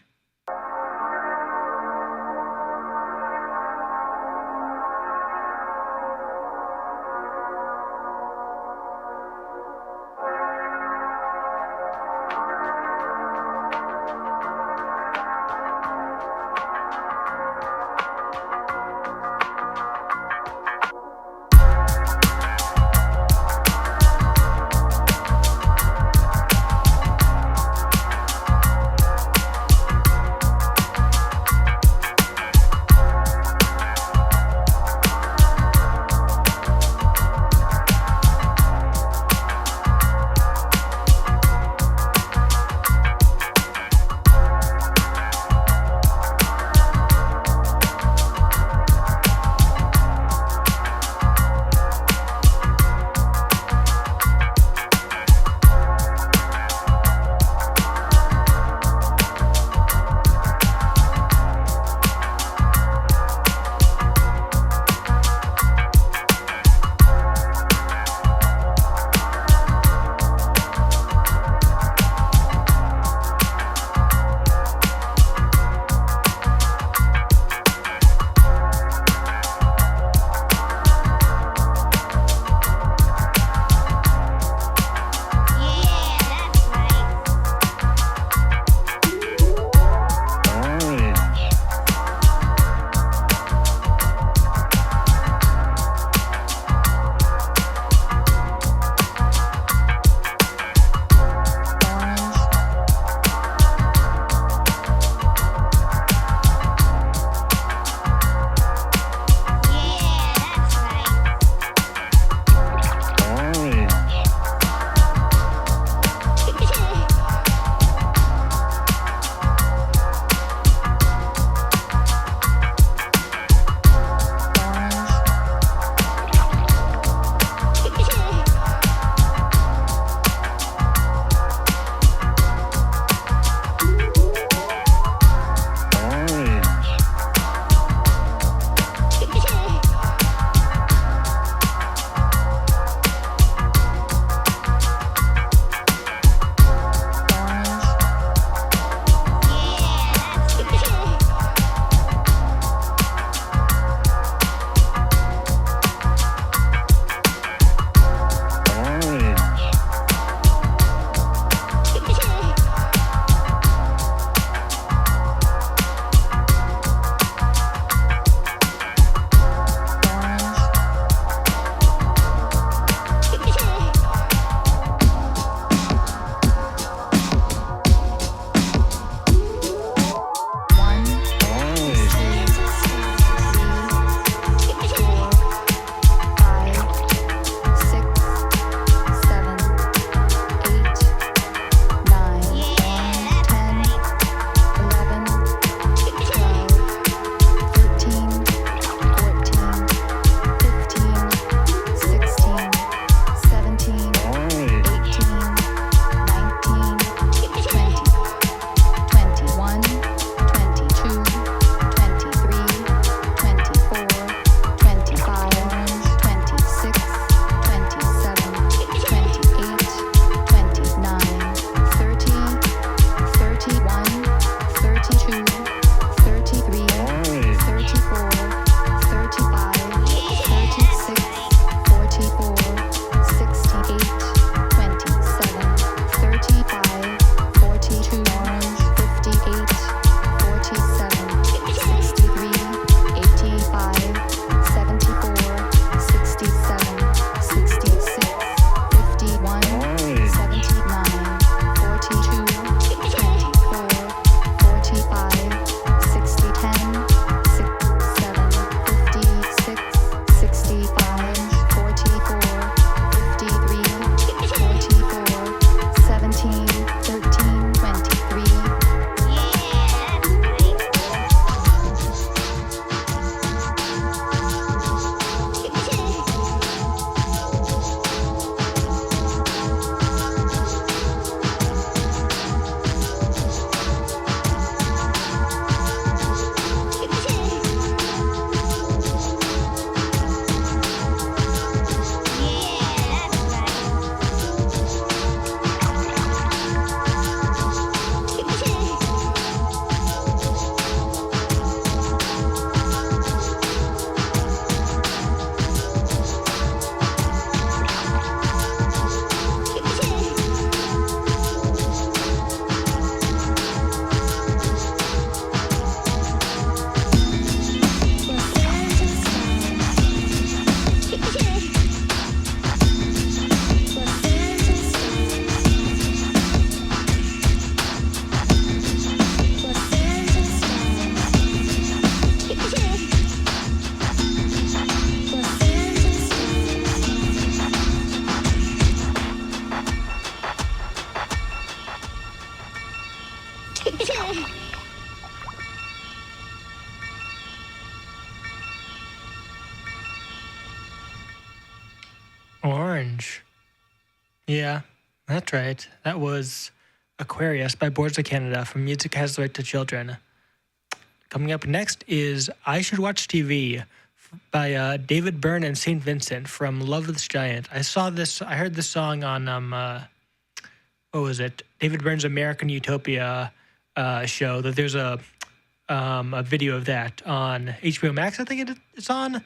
Yeah, that's right. That was Aquarius by Boards of Canada from Music Has the Right to Children. Coming up next is I Should Watch TV by David Byrne and St. Vincent from Love This Giant. I heard this song on, what was it? David Byrne's American Utopia show, that there's a video of that on HBO Max, I think it's on.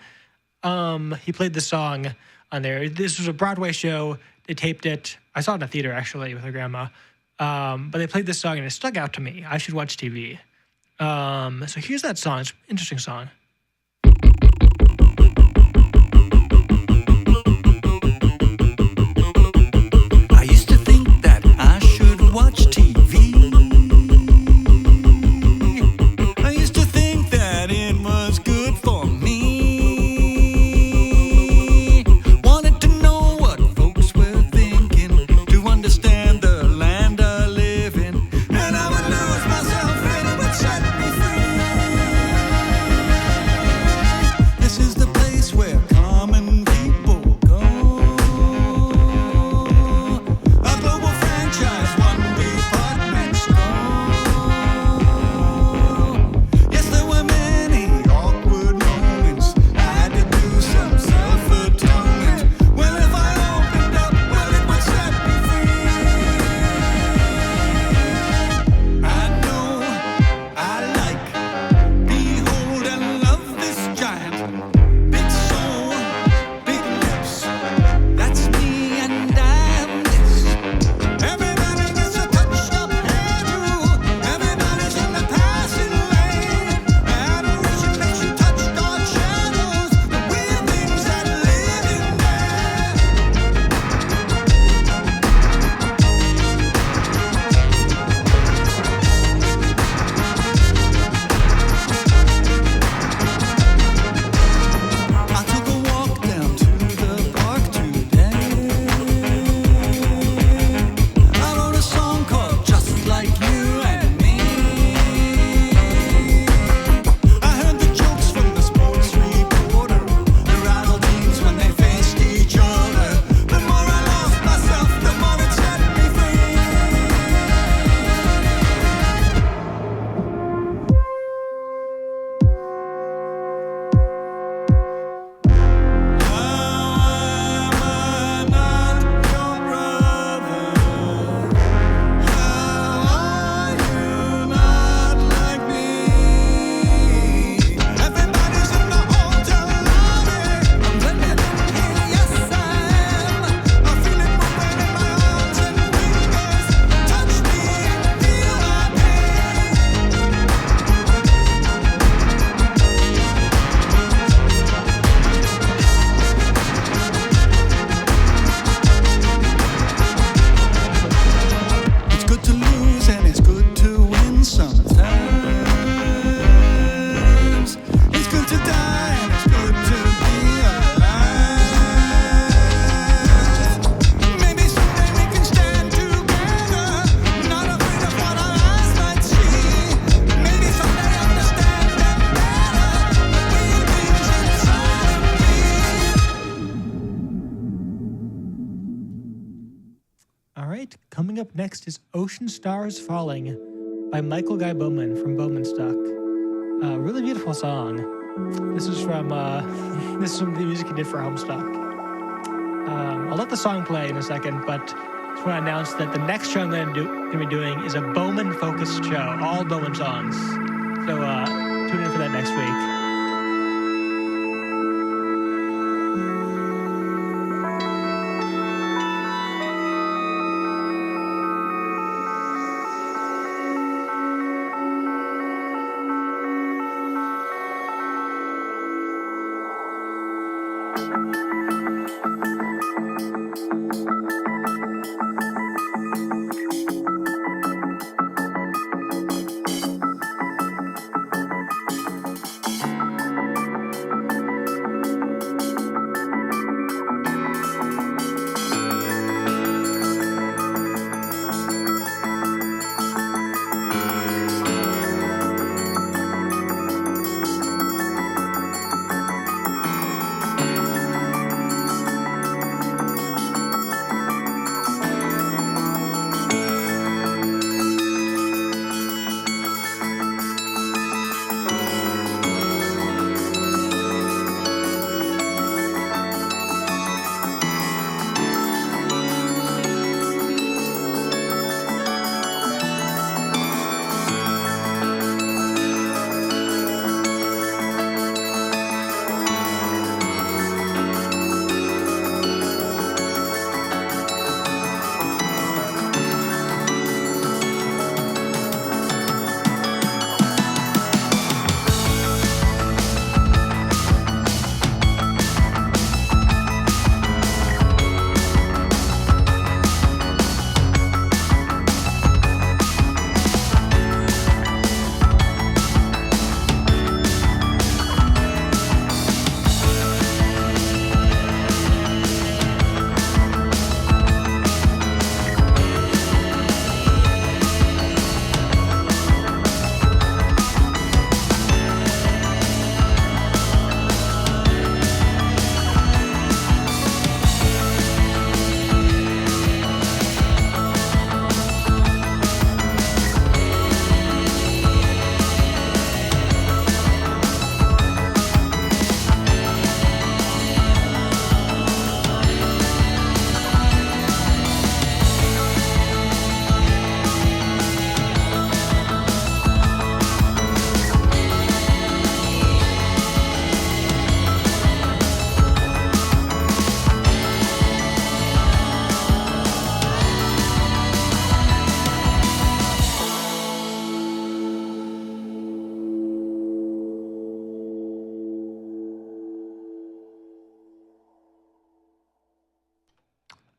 He played the song on there. This was a Broadway show. They taped it. I saw it in a theater, actually, with my grandma. But they played this song, and it stuck out to me. I Should Watch TV. So here's that song. It's an interesting song. I used to think that I should watch TV. I used to think that it was good for me. Wanted to know what folks were thinking, to understand the land I live in. And I would lose myself and it would set me free. This is the place where common people go. A global franchise, one department store. Yes, there were many awkward moments. I had to do some self-atonement. Well, if I opened up, well, it would set me free. I know I like, behold and love this giant. Big soul, big lips. That's me and I'm this. Everybody gets a touch of hairdo. Everybody's in the passing lane. Adoration makes you touch dark shadows, the weird things that live in there. I took a walk down to the park today. I wrote a song called Just Like You and Me. I heard the jokes from the sports reporter, the rival teams when they faced each other. The more I lost myself, the more it set me free. How am I not your brother? How are you not like me? Everybody's in the hotel lobby. I'm living here, yes I am. I feel it moving in my arms and fingers. Touch me and feel my pain. It's good to lose and it's good to win sometimes. It's good to die and it's good to be alive. Maybe someday we can stand together, not afraid of what our eyes might see. Maybe someday understand them better, the weird things inside of me. All right, coming up next is Ocean Stars Falling by Michael Guy Bowman from Bowmanstock. Really beautiful song. This is from the music he did for Homestuck. I'll let the song play in a second, but just want to announce that the next show I'm going to be doing is a Bowman-focused show, all Bowman songs. So tune in for that next week.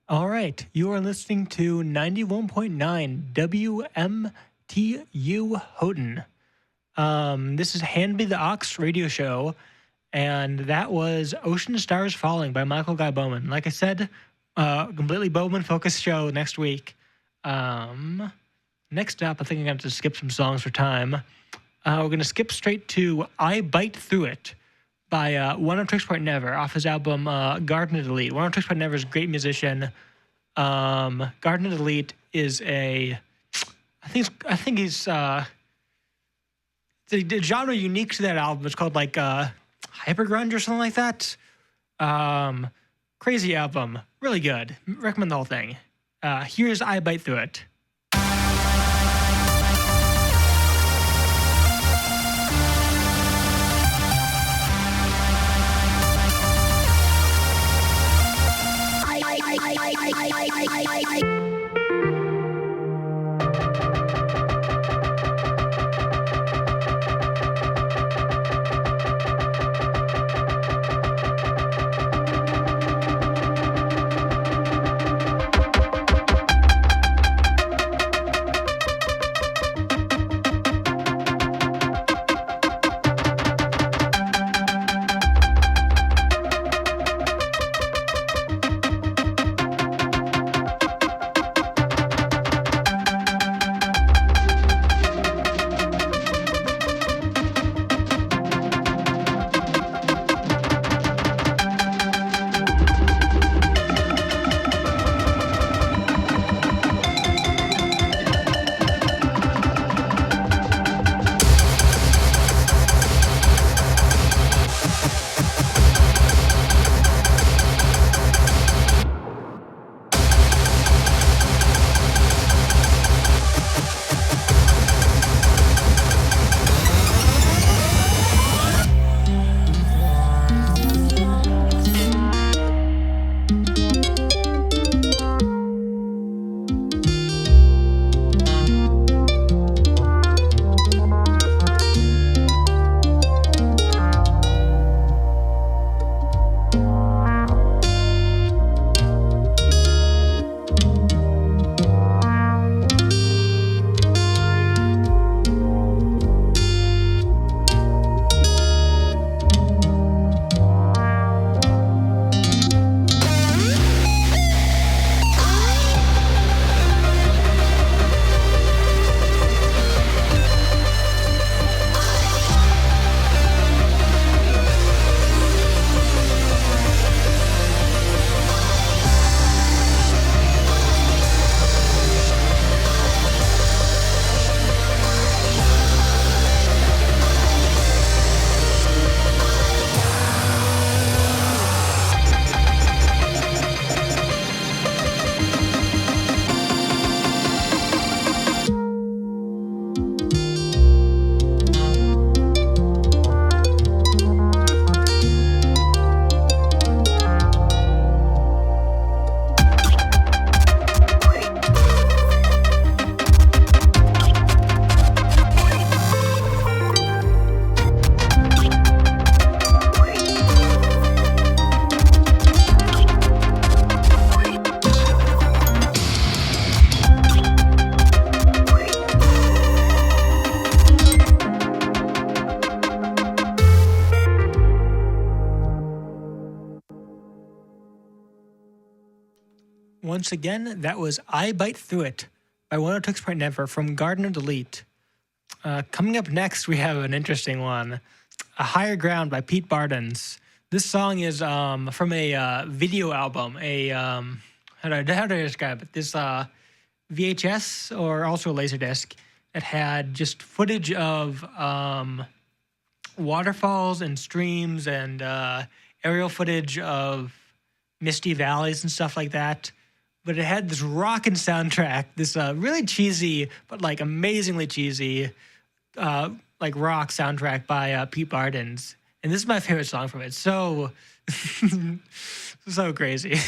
All right, you are listening to 91.9 WMTU Houghton. This is Hand Me the Ox radio show, and that was Ocean Stars Falling by Michael Guy Bowman. Like I said, completely Bowman-focused show next week. Next up, I think I'm going to have to skip some songs for time. We're going to skip straight to I Bite Through It by One of Tricks Point Never off his album Garden of the Elite. One of Tricks Point Never is a great musician. Garden of the Elite is I think he's it's a genre unique to that album. It's called like hyper grunge or something like that. Crazy album, really good. Recommend the whole thing. Here's I Bite Through It. Once again, that was I Bite Through It by One of Tricks Point Never from Garden of the Elite. Coming up next, we have an interesting one, A Higher Ground by Pete Bardens. This song is from a video album, how do I describe it? This VHS or also a Laserdisc that had just footage of waterfalls and streams and aerial footage of misty valleys and stuff like that. But it had this rockin' soundtrack, this really cheesy, but like amazingly cheesy, like rock soundtrack by Pete Bardens. And this is my favorite song from it. So, so crazy.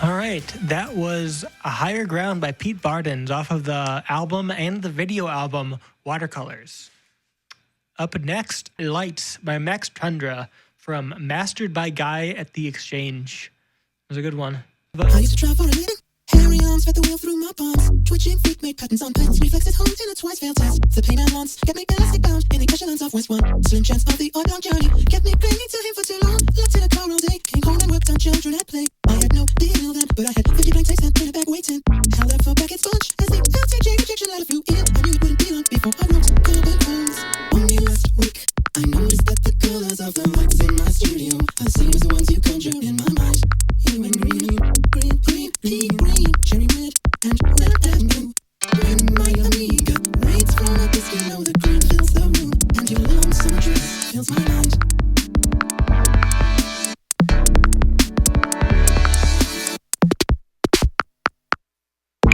All right, that was A Higher Ground by Pete Bardens off of the album and the video album Watercolors. Up next, Lights by Max Tundra from Mastered by Guy at the Exchange. It was a good one. I used to try for a living. Hairy arms fed the wheel through my palms. Twitching feet made patterns on pens. Reflexes honed in a twice failed test. The pain and wants kept me elastic bound in the echelons of West One. Slim chance of the odd long journey kept me clinging to him for too long. Locked in a car all day. Came home and worked on children at play. I had no deal then, but I had 50 blank takes and in a bag waiting. Held out for back sponge as the LTJ rejection letter flew in. I knew it wouldn't be long before I wrote carbon phones. Only last week I noticed that the colors of the lights in my studio are the same as the ones you conjure in my mind. You and green, green, green, green, green, cherry red, and red and blue. When my amiga reads from a disc, you know the green fills the room, and your lonesome dress fills my mind.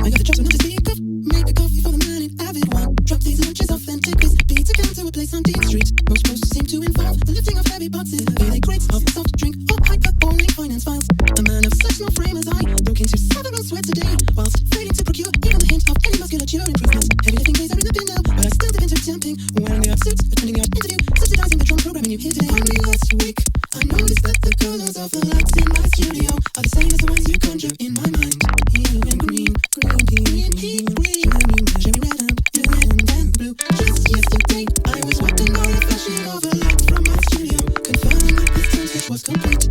I got the chops but not to speak of. Make the coffee for the man in avid one. Drop these lunches authentic. This beats a come to a place on Dean Street. Most posts seem to involve the lifting of heavy boxes. Be they crates of soft drink or hyper-only finance files. A man of such small frame as I broke into several sweats a day, whilst failing to procure even the hint of any musculature improvement. Heavy lifting days are in the bin now, but I still dip into temping. Wearing the suits, attending the art interview, subsidizing the drum programming you hear today. Only last week, I noticed that the colors of the lights in my studio are the same as the ones you conjure in my mind. Yellow and green, green, green, green, green, cherry red and blue. Just yesterday, I was walking by a flashing of a light from my studio, confirming that this time switch was complete.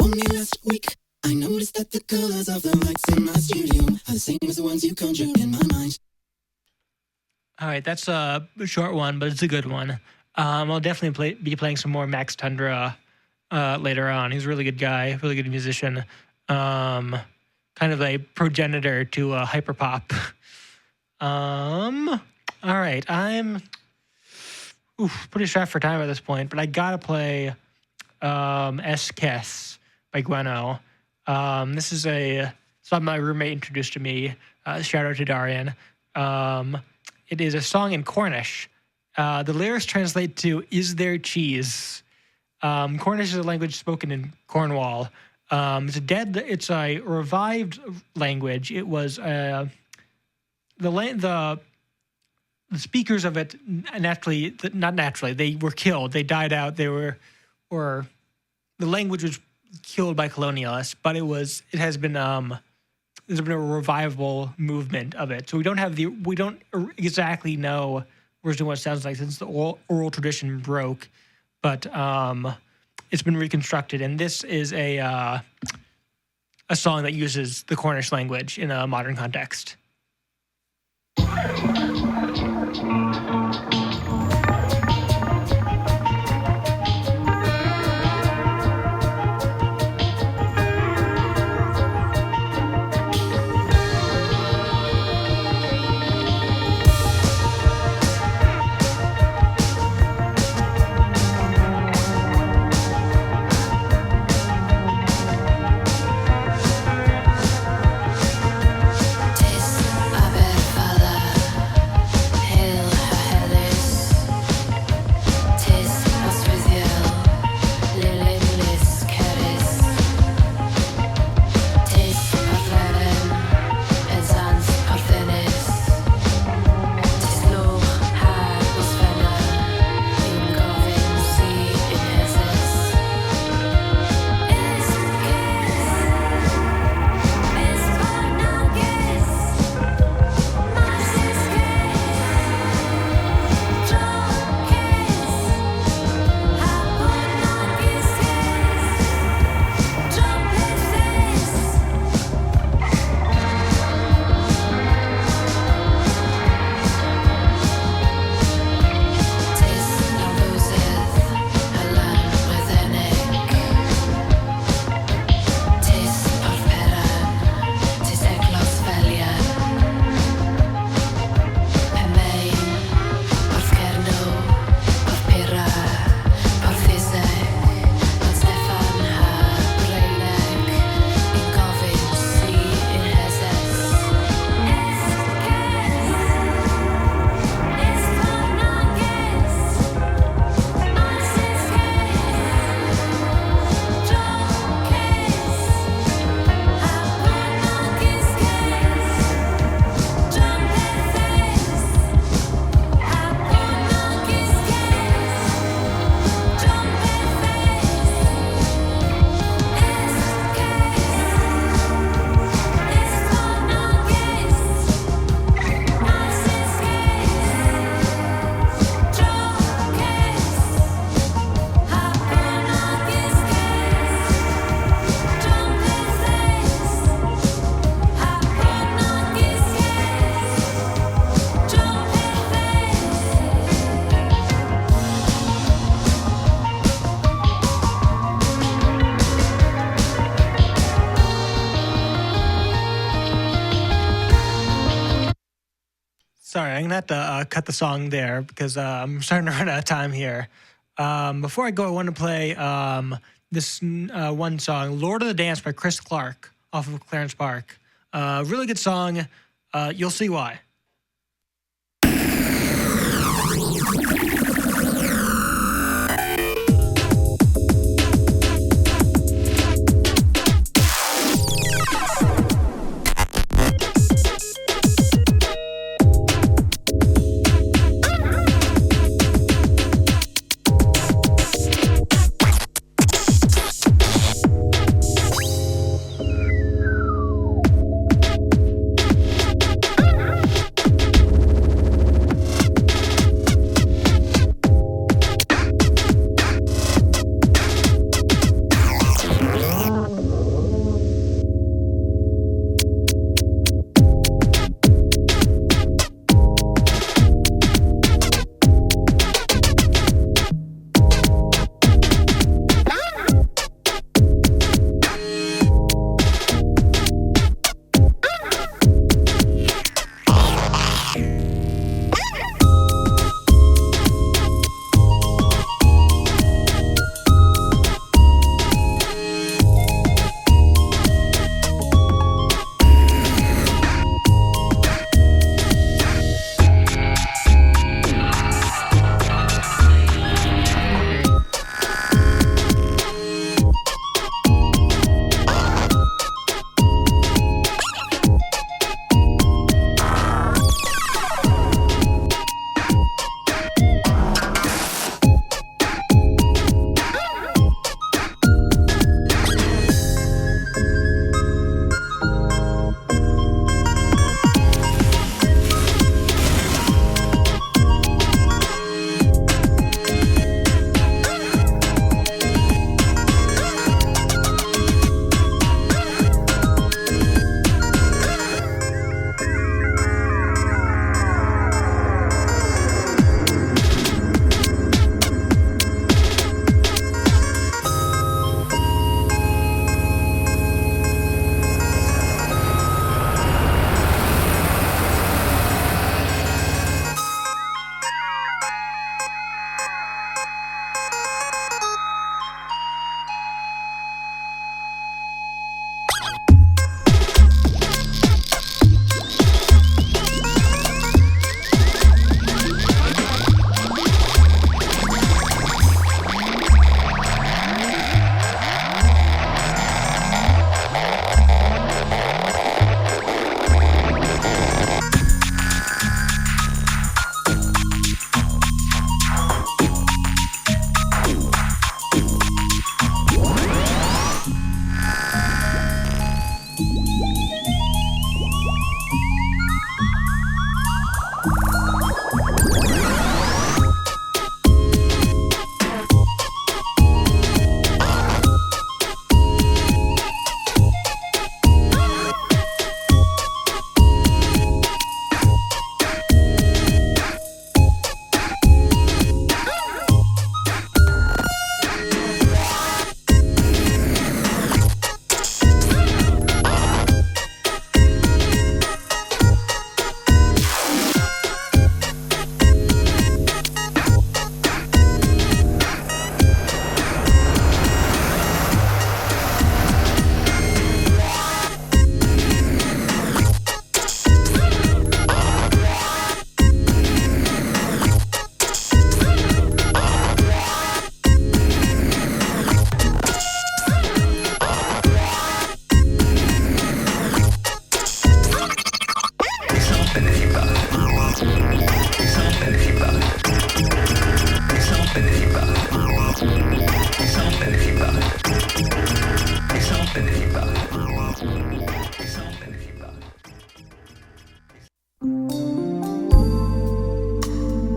Only last week, I noticed that the colors of the lights in my studio are the same as the ones you conjure in my mind. All right, that's a short one, but it's a good one. I'll definitely be playing some more Max Tundra later on. He's a really good guy, really good musician. Kind of a progenitor to hyperpop. All right, I'm pretty strapped for time at this point, but I gotta play Esques by Gueno. This is a song my roommate introduced to me. Shout out to Darian. It is a song in Cornish. The lyrics translate to "Is there cheese?" Cornish is a language spoken in Cornwall. It's a revived language. It was the speakers of it not naturally. They were killed. They died out. The language was killed by colonialists. But there's been a revival movement of it. So we don't exactly know originally what it sounds like since the oral tradition broke, but it's been reconstructed. And this is a song that uses the Cornish language in a modern context. Tis a bit fella Sorry, I'm gonna have to cut the song there because I'm starting to run out of time here. Before I go, I want to play this one song, "Lord of the Dance" by Chris Clark off of Clarence Park. Really good song. You'll see why.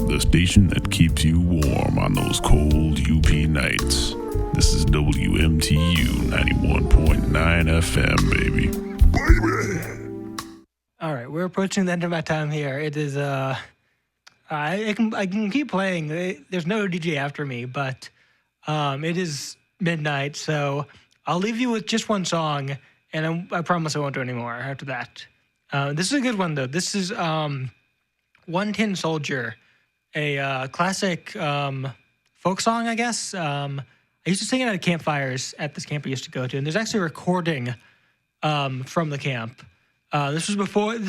The station that keeps you warm on those cold UP nights. This is WMTU 91.9 FM, baby. All right, we're approaching the end of my time here. It is I can keep playing. There's no DJ after me, but it is midnight, so I'll leave you with just one song, and I promise I won't do any more after that. This is a good one though. This is One Tin Soldier, a classic folk song, I guess. I used to sing it at campfires at this camp I used to go to, and there's actually a recording from the camp. This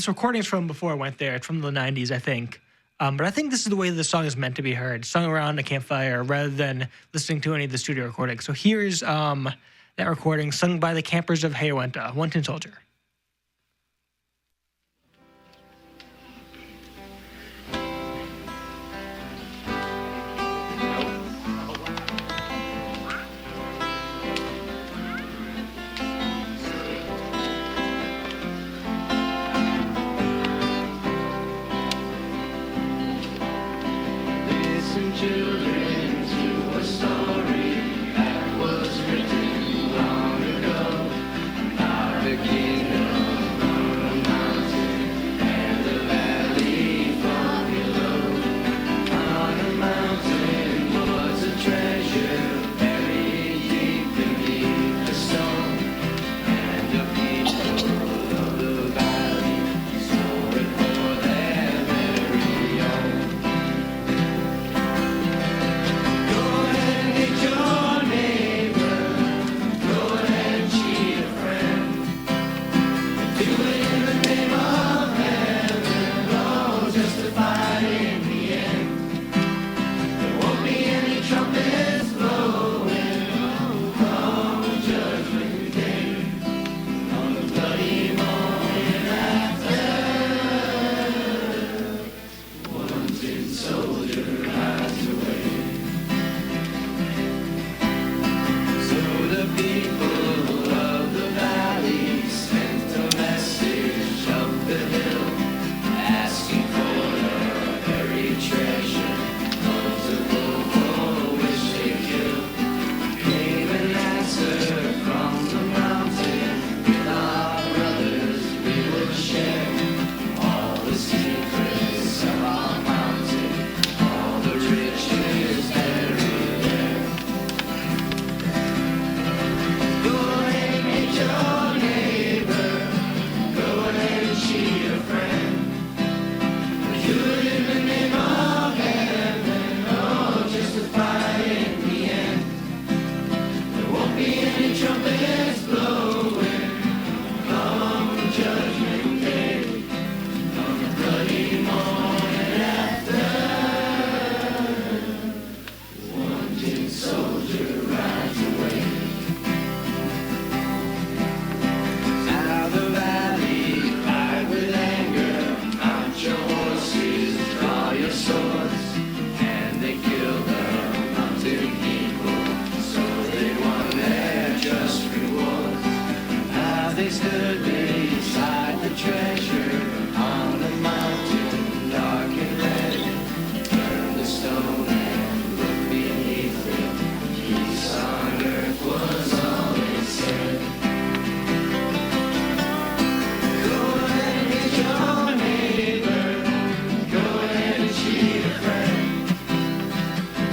recording is from before I went there. It's from the 90s, I think. But I think this is the way the song is meant to be heard, sung around a campfire rather than listening to any of the studio recordings. So here's that recording sung by the campers of Hayawenta, One Tin Soldier. Listen, children, to a story that was written long ago about a kingdom on a mountain and the valley far below. On a mountain was a treasure buried deep beneath the stone, and the people of the valley saw it for their very own. Go ahead and hit your neighbor. Go ahead and cheat a friend. Do it in the name of heaven. Oh, justified in the end. There won't be any trumpets blowing on Judgment Day. On the bloody morning after, one tin soldier rides away. So the people of the valley sent a message up the hill, asking for a buried treasure, notable for which they killed. Came an answer from the mountain, with our brothers we would share all the secrets of our mountain, all the riches buried there. Go ahead and hit your neighbor. Go ahead and cheat a friend. Do it in the name of heaven. Oh, justify in the end. There won't be any trumpets blowing come Judgment Day. On the bloody morning after, one tin soldier rides away. Out of the valley, ride with anger, mount your horses, draw your swords, and they killed the mountain people, so they won their just reward. Now they stood beside the treasure on the mountain, dark and red, turned the stone and looked beneath it. Peace on earth was all they said. Go ahead and hit your neighbor. Go ahead and cheat a friend.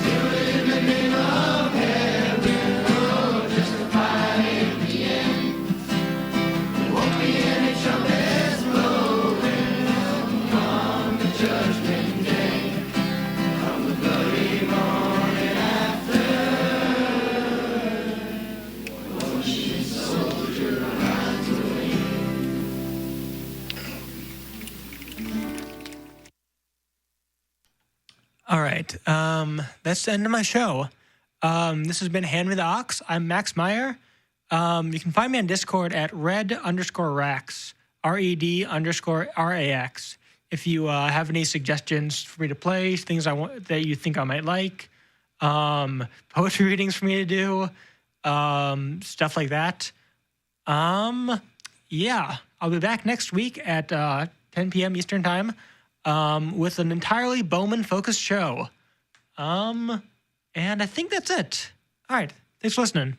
Do it in the name of heaven. Oh, justify in the end. There won't be any trumpets blowing on the Judgment Day. On the bloody morning after, one tin soldier rides away. All right. That's the end of my show. This has been Hand Me the Ox. I'm Max Meyer. You can find me on Discord at red_rax, RED_RAX. If you have any suggestions for me to play, things that you think I might like, poetry readings for me to do, stuff like that. Yeah, I'll be back next week at 10 p.m. Eastern Time with an entirely Bowman-focused show. And I think that's it. All right, thanks for listening.